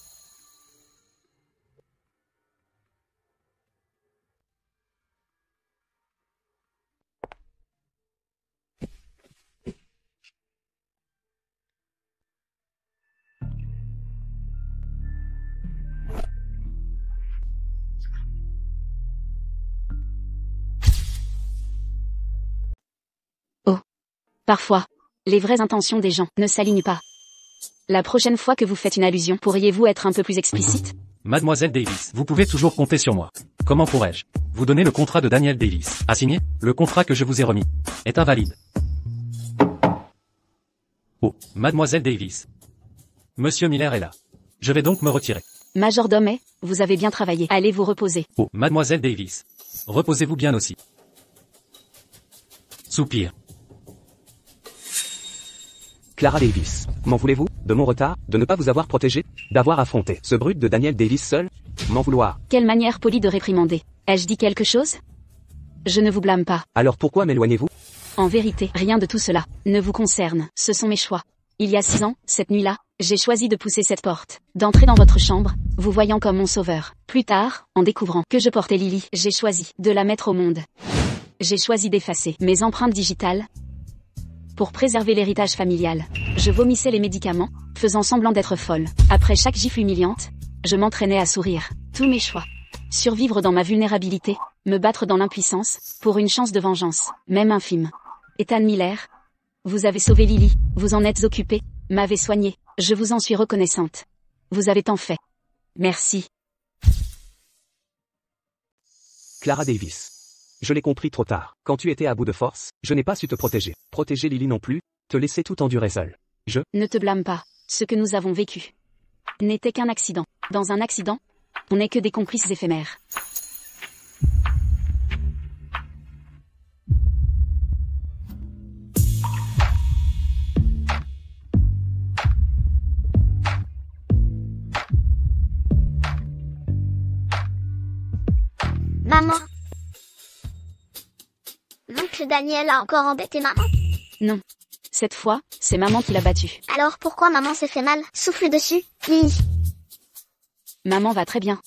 Parfois, les vraies intentions des gens ne s'alignent pas. La prochaine fois que vous faites une allusion, pourriez-vous être un peu plus explicite? Mademoiselle Davis, vous pouvez toujours compter sur moi. Comment pourrais-je vous donner le contrat de Daniel Davis à signer? Le contrat que je vous ai remis est invalide. Oh, Mademoiselle Davis. Monsieur Miller est là. Je vais donc me retirer. Majordome, vous avez bien travaillé. Allez vous reposer. Oh, Mademoiselle Davis. Reposez-vous bien aussi. Soupir. Clara Davis. M'en voulez-vous, de mon retard, de ne pas vous avoir protégé, d'avoir affronté ce brute de Daniel Davis seul? M'en vouloir. Quelle manière polie de réprimander. Ai-je dit quelque chose? Je ne vous blâme pas. Alors pourquoi m'éloignez-vous? En vérité, rien de tout cela ne vous concerne. Ce sont mes choix. Il y a 6 ans, cette nuit-là, j'ai choisi de pousser cette porte, d'entrer dans votre chambre, vous voyant comme mon sauveur. Plus tard, en découvrant que je portais Lily, j'ai choisi de la mettre au monde. J'ai choisi d'effacer mes empreintes digitales pour préserver l'héritage familial. Je vomissais les médicaments, faisant semblant d'être folle. Après chaque gifle humiliante, je m'entraînais à sourire. Tous mes choix. Survivre dans ma vulnérabilité, me battre dans l'impuissance, pour une chance de vengeance, même infime. Ethan Miller, vous avez sauvé Lily, vous en êtes occupé, m'avez soigné, je vous en suis reconnaissante. Vous avez tant fait. Merci. Clara Davis. Je l'ai compris trop tard. Quand tu étais à bout de force, je n'ai pas su te protéger. Protéger Lily non plus, te laisser tout endurer seul. Ne te blâme pas. Ce que nous avons vécu n'était qu'un accident. Dans un accident, on n'est que des complices éphémères. Maman. L'oncle Daniel a encore embêté maman? Non. Cette fois, c'est maman qui l'a battu. Alors pourquoi maman s'est fait mal? Souffle dessus, Lily. Maman va très bien.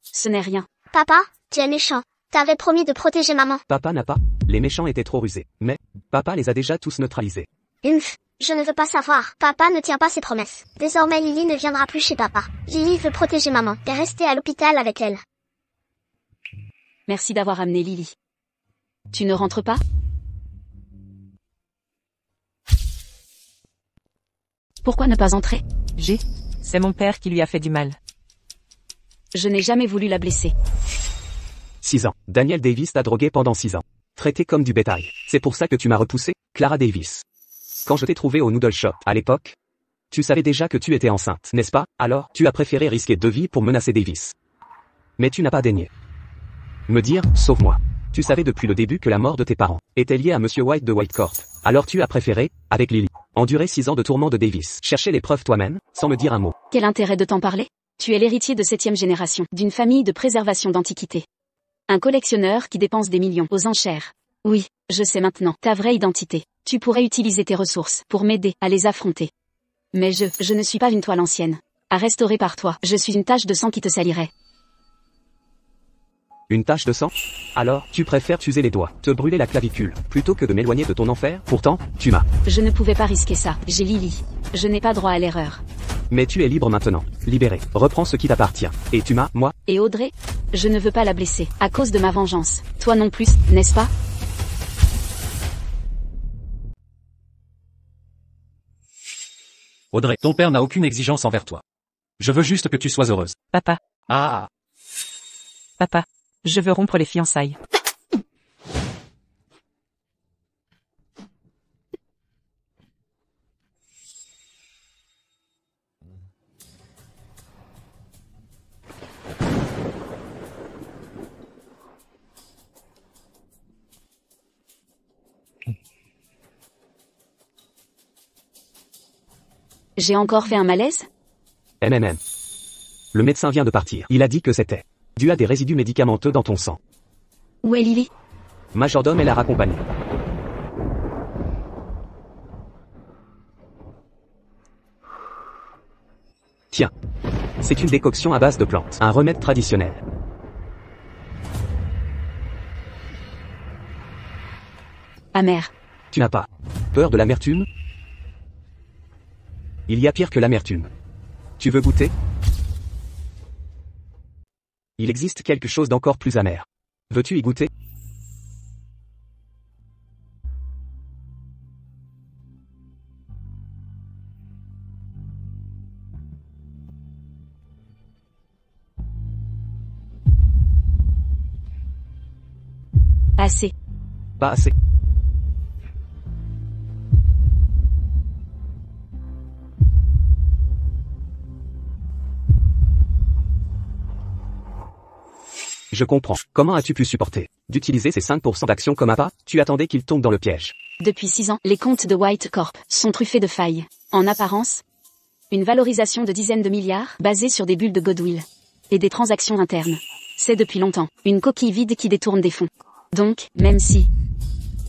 Ce n'est rien. Papa, tu es méchant. T'avais promis de protéger maman. Papa n'a pas. Les méchants étaient trop rusés. Mais, papa les a déjà tous neutralisés. Je ne veux pas savoir. Papa ne tient pas ses promesses. Désormais Lily ne viendra plus chez papa. Lily veut protéger maman et rester à l'hôpital avec elle. Merci d'avoir amené Lily. Tu ne rentres pas? Pourquoi ne pas entrer? C'est mon père qui lui a fait du mal. Je n'ai jamais voulu la blesser. 6 ans. Daniel Davis t'a drogué pendant 6 ans. Traité comme du bétail. C'est pour ça que tu m'as repoussé, Clara Davis. Quand je t'ai trouvé au Noodle Shop, à l'époque, tu savais déjà que tu étais enceinte, n'est-ce pas? Alors, tu as préféré risquer 2 vies pour menacer Davis. Mais tu n'as pas daigné me dire, sauve-moi. Tu savais depuis le début que la mort de tes parents était liée à Monsieur White de Whitecourt. Alors tu as préféré, avec Lily, endurer 6 ans de tourments de Davis. Chercher les preuves toi-même, sans me dire un mot. Quel intérêt de t'en parler? Tu es l'héritier de 7e génération, d'une famille de préservation d'antiquités. Un collectionneur qui dépense des millions aux enchères. Oui, je sais maintenant ta vraie identité. Tu pourrais utiliser tes ressources pour m'aider à les affronter. Mais je ne suis pas une toile ancienne. À restaurer par toi, je suis une tache de sang qui te salirait. Une tache de sang? Alors, tu préfères t'user les doigts, te brûler la clavicule, plutôt que de m'éloigner de ton enfer? Pourtant, tu m'as. Je ne pouvais pas risquer ça. J'ai Lily. Je n'ai pas droit à l'erreur. Mais tu es libre maintenant. Libéré. Reprends ce qui t'appartient. Et tu m'as, moi? Et Audrey? Je ne veux pas la blesser, à cause de ma vengeance. Toi non plus, n'est-ce pas? Audrey, ton père n'a aucune exigence envers toi. Je veux juste que tu sois heureuse. Papa, Ah. papa, je veux rompre les fiançailles. J'ai encore fait un malaise? MMM. Le médecin vient de partir. Il a dit que c'était dû à des résidus médicamenteux dans ton sang. Où est Lily? Majordome est la raccompagnée. Tiens. C'est une décoction à base de plantes. Un remède traditionnel. Amer. Tu n'as pas peur de l'amertume? Il y a pire que l'amertume. Tu veux goûter? Il existe quelque chose d'encore plus amer. Veux-tu y goûter? Assez. Pas assez. Je comprends. Comment as-tu pu supporter d'utiliser ces 5% d'actions comme appât? Tu attendais qu'il tombe dans le piège. Depuis 6 ans, les comptes de White Corp sont truffés de failles. En apparence, une valorisation de dizaines de milliards, basée sur des bulles de goodwill. Et des transactions internes. C'est depuis longtemps, une coquille vide qui détourne des fonds. Donc, même si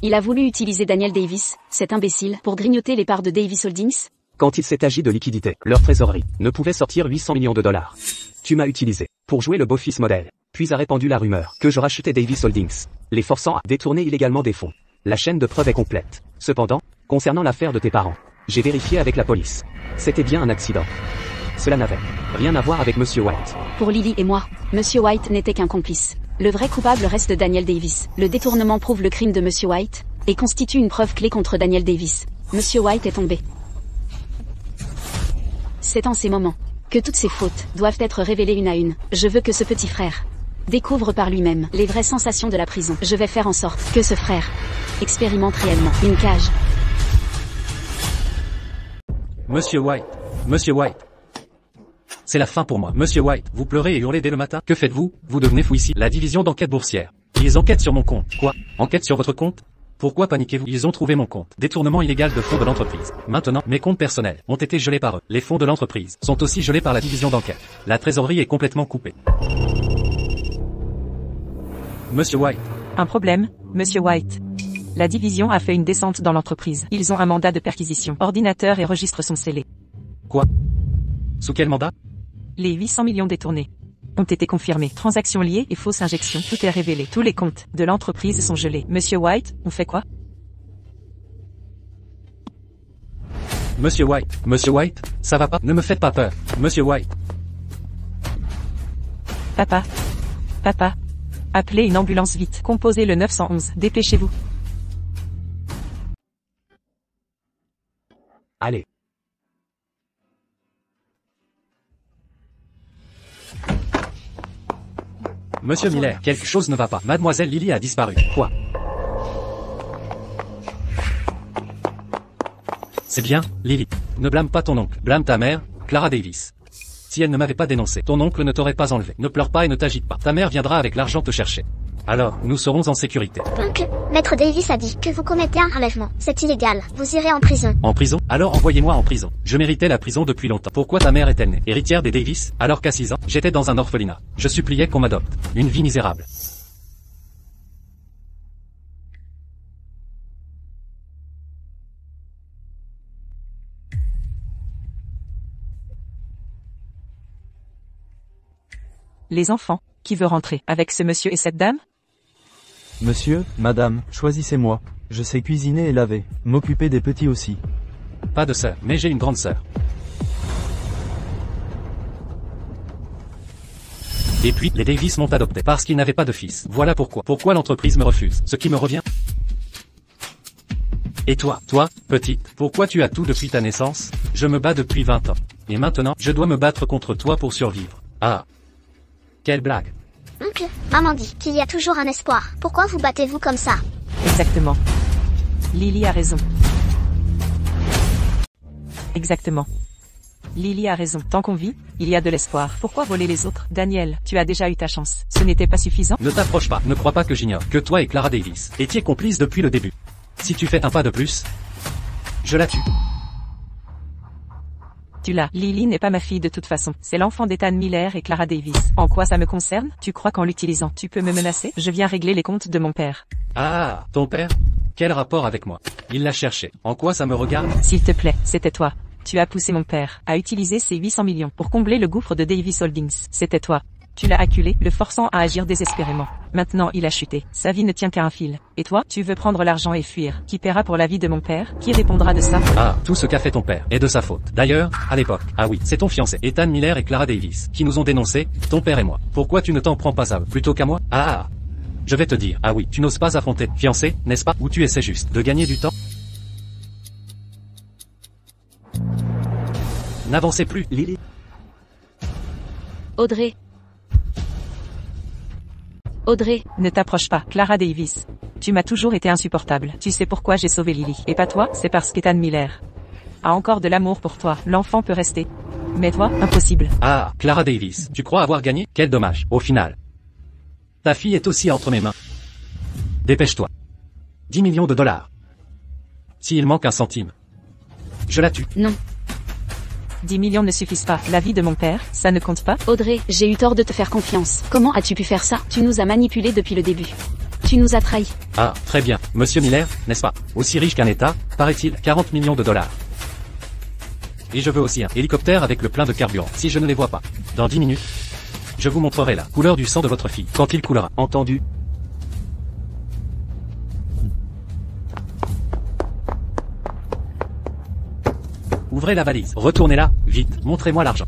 il a voulu utiliser Daniel Davis, cet imbécile, pour grignoter les parts de Davis Holdings, quand il s'est agi de liquidité, leur trésorerie ne pouvait sortir 800 millions de dollars. Tu m'as utilisé pour jouer le beau-fils modèle, puis a répandu la rumeur que je rachetais Davis Holdings, les forçant à détourner illégalement des fonds. La chaîne de preuves est complète. Cependant, concernant l'affaire de tes parents, j'ai vérifié avec la police. C'était bien un accident. Cela n'avait rien à voir avec Monsieur White. Pour Lily et moi, Monsieur White n'était qu'un complice. Le vrai coupable reste Daniel Davis. Le détournement prouve le crime de Monsieur White, et constitue une preuve clé contre Daniel Davis. Monsieur White est tombé. C'est en ces moments que toutes ces fautes doivent être révélées une à une. Je veux que ce petit frère découvre par lui-même les vraies sensations de la prison. Je vais faire en sorte que ce frère expérimente réellement une cage. Monsieur White. Monsieur White. C'est la fin pour moi. Monsieur White, vous pleurez et hurlez dès le matin. Que faites-vous? Vous devenez fou ici. La division d'enquête boursière. Ils enquêtent sur mon compte. Quoi? Enquête sur votre compte? Pourquoi paniquez-vous? Ils ont trouvé mon compte. Détournement illégal de fonds de l'entreprise. Maintenant, mes comptes personnels ont été gelés par eux. Les fonds de l'entreprise sont aussi gelés par la division d'enquête. La trésorerie est complètement coupée. Monsieur White. Un problème, Monsieur White. La division a fait une descente dans l'entreprise. Ils ont un mandat de perquisition. Ordinateur et registres sont scellés. Quoi? Sous quel mandat? Les 800 millions détournés ont été confirmés. Transactions liées et fausses injections. Tout est révélé. Tous les comptes de l'entreprise sont gelés. Monsieur White, on fait quoi? Monsieur White, ça va pas? Ne me faites pas peur. Monsieur White. Papa. Appelez une ambulance vite. Composez le 911. Dépêchez-vous. Allez. Monsieur Miller, quelque chose ne va pas. Mademoiselle Lily a disparu. Quoi? C'est bien, Lily. Ne blâme pas ton oncle. Blâme ta mère, Clara Davis. Si elle ne m'avait pas dénoncé, ton oncle ne t'aurait pas enlevé. Ne pleure pas et ne t'agite pas. Ta mère viendra avec l'argent te chercher. Alors, nous serons en sécurité. Oncle, Maître Davis a dit que vous commettez un enlèvement. C'est illégal. Vous irez en prison. En prison? Alors envoyez-moi en prison. Je méritais la prison depuis longtemps. Pourquoi ta mère est-elle née héritière des Davis, alors qu'à 6 ans, j'étais dans un orphelinat? Je suppliais qu'on m'adopte. Une vie misérable. Les enfants, qui veut rentrer avec ce monsieur et cette dame? Monsieur, madame, choisissez-moi. Je sais cuisiner et laver, m'occuper des petits aussi. Pas de sœur, mais j'ai une grande sœur. Et puis, les Davis m'ont adopté parce qu'ils n'avaient pas de fils. Voilà pourquoi. Pourquoi l'entreprise me refuse ce qui me revient? Et toi, petite, pourquoi tu as tout depuis ta naissance? Je me bats depuis 20 ans. Et maintenant, je dois me battre contre toi pour survivre. Ah. Quelle blague. Oncle, maman dit qu'il y a toujours un espoir. Pourquoi vous battez-vous comme ça? Exactement. Lily a raison. Exactement. Lily a raison. Tant qu'on vit, il y a de l'espoir. Pourquoi voler les autres? Daniel, tu as déjà eu ta chance. Ce n'était pas suffisant? Ne t'approche pas. Ne crois pas que j'ignore que toi et Clara Davis étiez complices depuis le début. Si tu fais un pas de plus, je la tue. Tu l'as. Lily n'est pas ma fille de toute façon. C'est l'enfant d'Ethan Miller et Clara Davis. En quoi ça me concerne? Tu crois qu'en l'utilisant, tu peux me menacer? Je viens régler les comptes de mon père. Ah, ton père? Quel rapport avec moi? Il l'a cherché. En quoi ça me regarde? S'il te plaît, c'était toi. Tu as poussé mon père à utiliser ces 800 millions pour combler le gouffre de Davis Holdings. C'était toi. Tu l'as acculé, le forçant à agir désespérément. Maintenant, il a chuté. Sa vie ne tient qu'à un fil. Et toi, tu veux prendre l'argent et fuir. Qui paiera pour la vie de mon père? Qui répondra de ça? Ah, tout ce qu'a fait ton père est de sa faute. D'ailleurs, à l'époque, ah oui, c'est ton fiancé, Ethan Miller et Clara Davis, qui nous ont dénoncés, ton père et moi. Pourquoi tu ne t'en prends pas à eux plutôt qu'à moi? Ah, je vais te dire, ah oui, tu n'oses pas affronter, fiancé, n'est-ce pas? Ou tu essaies juste de gagner du temps? N'avancez plus, Lily. Audrey. Audrey. Ne t'approche pas, Clara Davis. Tu m'as toujours été insupportable. Tu sais pourquoi j'ai sauvé Lily. Et pas toi, c'est parce qu'Ethan Miller a encore de l'amour pour toi. L'enfant peut rester. Mais toi, impossible. Ah, Clara Davis, tu crois avoir gagné? Quel dommage, au final. Ta fille est aussi entre mes mains. Dépêche-toi. 10 millions de dollars. S'il manque un centime, je la tue. Non. 10 millions ne suffisent pas. La vie de mon père, ça ne compte pas? Audrey, j'ai eu tort de te faire confiance. Comment as-tu pu faire ça? Tu nous as manipulés depuis le début. Tu nous as trahis. Ah, très bien, Monsieur Miller, n'est-ce pas? Aussi riche qu'un État, paraît-il, 40 millions de dollars. Et je veux aussi un hélicoptère avec le plein de carburant, si je ne les vois pas. Dans 10 minutes, je vous montrerai la couleur du sang de votre fille, quand il coulera. Entendu. Ouvrez la valise, retournez-la, vite, montrez-moi l'argent.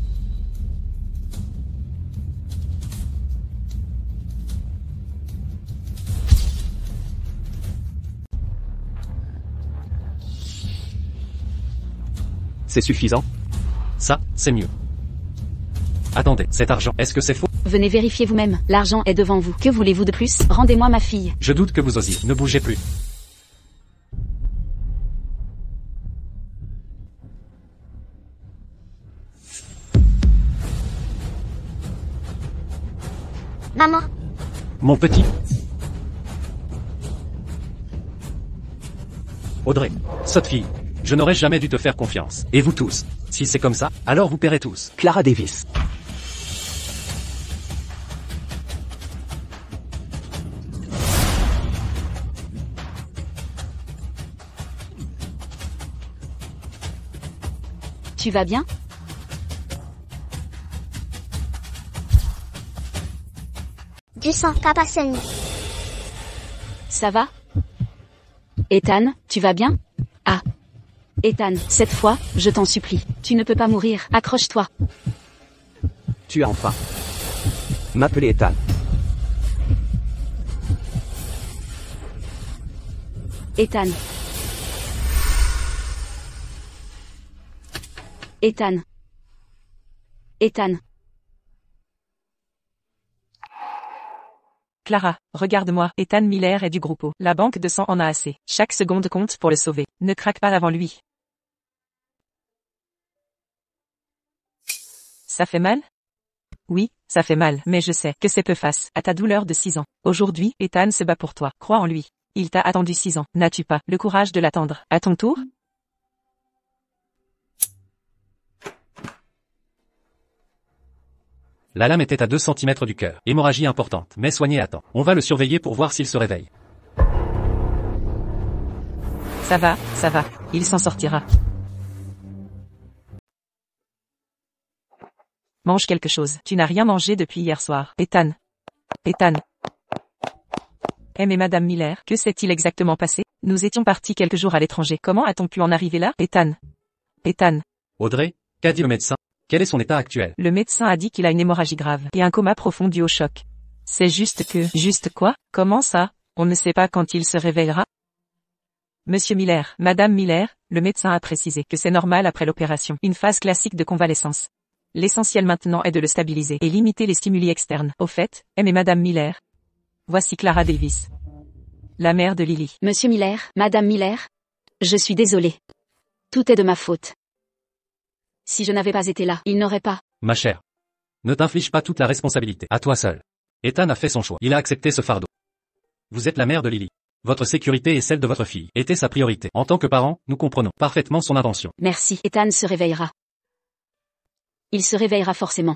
C'est suffisant? Ça, c'est mieux. Attendez, cet argent, est-ce que c'est faux? Venez vérifier vous-même. L'argent est devant vous. Que voulez-vous de plus? Rendez-moi ma fille. Je doute que vous osiez, ne bougez plus. Maman, Mon petit. Audrey, sotte fille, je n'aurais jamais dû te faire confiance. Et vous tous. Si c'est comme ça, alors vous paierez tous. Clara Davis. Tu vas bien? du sang, Papa saigne. Ça va? Ethan, tu vas bien? Ah. Ethan, cette fois, je t'en supplie. Tu ne peux pas mourir. Accroche-toi. Tu as enfin m'appeler Ethan. Ethan. Ethan. Ethan. Clara, regarde-moi, Ethan Miller est du groupe. La banque de sang en a assez. Chaque seconde compte pour le sauver. Ne craque pas avant lui. Ça fait mal? Oui, ça fait mal, mais je sais que c'est peu face à ta douleur de 6 ans. Aujourd'hui, Ethan se bat pour toi. Crois en lui. Il t'a attendu 6 ans. N'as-tu pas le courage de l'attendre à ton tour? La lame était à 2 cm du cœur. Hémorragie importante, mais soignée à temps. On va le surveiller pour voir s'il se réveille. Ça va, il s'en sortira. Mange quelque chose. Tu n'as rien mangé depuis hier soir. Ethan. Ethan. Mais Madame Miller, que s'est-il exactement passé? Nous étions partis quelques jours à l'étranger. Comment a-t-on pu en arriver là? Ethan. Ethan. Audrey, qu'a dit le médecin? Quel est son état actuel? Le médecin a dit qu'il a une hémorragie grave et un coma profond dû au choc. C'est juste que... Juste quoi? Comment ça? On ne sait pas quand il se réveillera? Monsieur Miller, Madame Miller, le médecin a précisé que c'est normal après l'opération. Une phase classique de convalescence. L'essentiel maintenant est de le stabiliser et limiter les stimuli externes. Au fait, mais Madame Miller. Voici Clara Davis. La mère de Lily. Monsieur Miller, Madame Miller. Je suis désolée. Tout est de ma faute. Si je n'avais pas été là, il n'aurait pas. Ma chère. Ne t'inflige pas toute la responsabilité. À toi seul. Ethan a fait son choix. Il a accepté ce fardeau. Vous êtes la mère de Lily. Votre sécurité et celle de votre fille était sa priorité. En tant que parents, nous comprenons parfaitement son intention. Merci. Ethan se réveillera. Il se réveillera forcément.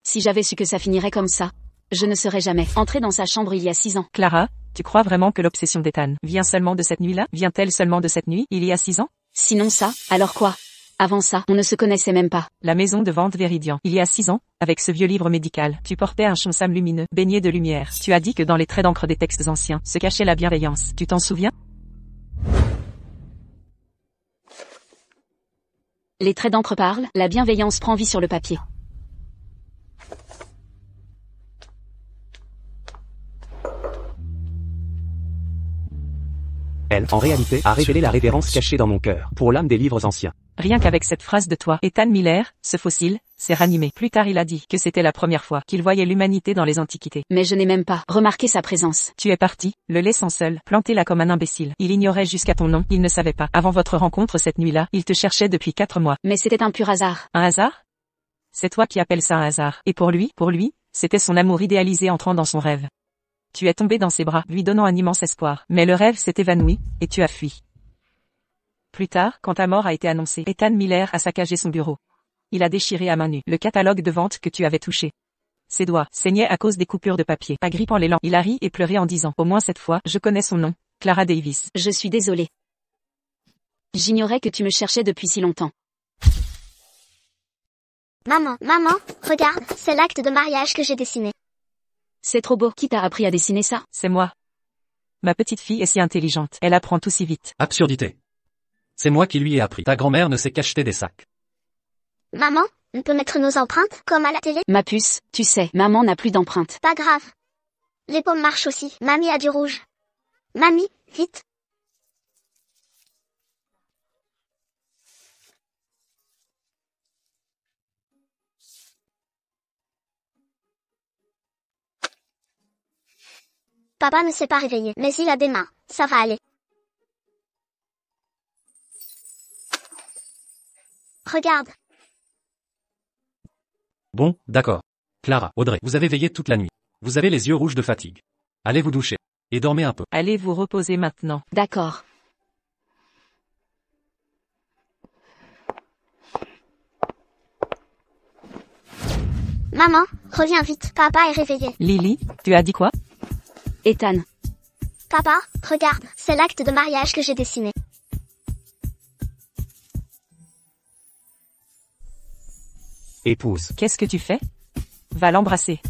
Si j'avais su que ça finirait comme ça, je ne serais jamais entrée dans sa chambre il y a 6 ans. Clara, tu crois vraiment que l'obsession d'Ethan vient seulement de cette nuit-là? Vient-elle seulement de cette nuit, il y a 6 ans? Sinon ça, alors quoi? Avant ça, on ne se connaissait même pas. La maison de vente Véridian. Il y a 6 ans, avec ce vieux livre médical, tu portais un chonsam lumineux, baigné de lumière. Tu as dit que dans les traits d'encre des textes anciens, se cachait la bienveillance. Tu t'en souviens? Les traits d'encre parlent, la bienveillance prend vie sur le papier. Elle, en réalité, a révélé la révérence cachée dans mon cœur, pour l'âme des livres anciens. Rien qu'avec cette phrase de toi, Ethan Miller, ce fossile, s'est ranimé. Plus tard il a dit que c'était la première fois qu'il voyait l'humanité dans les antiquités. Mais je n'ai même pas remarqué sa présence. Tu es parti, le laissant seul, planté là comme un imbécile. Il ignorait jusqu'à ton nom, il ne savait pas. Avant votre rencontre cette nuit-là, il te cherchait depuis 4 mois. Mais c'était un pur hasard. Un hasard? C'est toi qui appelles ça un hasard. Et pour lui, c'était son amour idéalisé entrant dans son rêve. Tu es tombé dans ses bras, lui donnant un immense espoir. Mais le rêve s'est évanoui, et tu as fui. Plus tard, quand ta mort a été annoncée, Ethan Miller a saccagé son bureau. Il a déchiré à main nue le catalogue de vente que tu avais touché. Ses doigts saignaient à cause des coupures de papier. Agrippant l'élan, il a ri et pleuré en disant, au moins cette fois, je connais son nom, Clara Davis. Je suis désolée. J'ignorais que tu me cherchais depuis si longtemps. Maman, regarde, c'est l'acte de mariage que j'ai dessiné. C'est trop beau. Qui t'a appris à dessiner ça? C'est moi. Ma petite fille est si intelligente, elle apprend tout si vite. Absurdité. C'est moi qui lui ai appris. Ta grand-mère ne sait qu'acheter des sacs. Maman, on peut mettre nos empreintes, comme à la télé? Ma puce, tu sais, maman n'a plus d'empreinte. Pas grave. Les pommes marchent aussi. Mamie a du rouge. Mamie, vite. Papa ne s'est pas réveillé, mais il a des mains. Ça va aller. Regarde. Bon, d'accord. Clara, Audrey, vous avez veillé toute la nuit. Vous avez les yeux rouges de fatigue. Allez vous doucher. Et dormez un peu. Allez vous reposer maintenant. D'accord. Maman, reviens vite. Papa est réveillé. Lily, tu as dit quoi? Ethan. Papa, regarde, c'est l'acte de mariage que j'ai dessiné. Épouse. Qu'est-ce que tu fais? Va l'embrasser.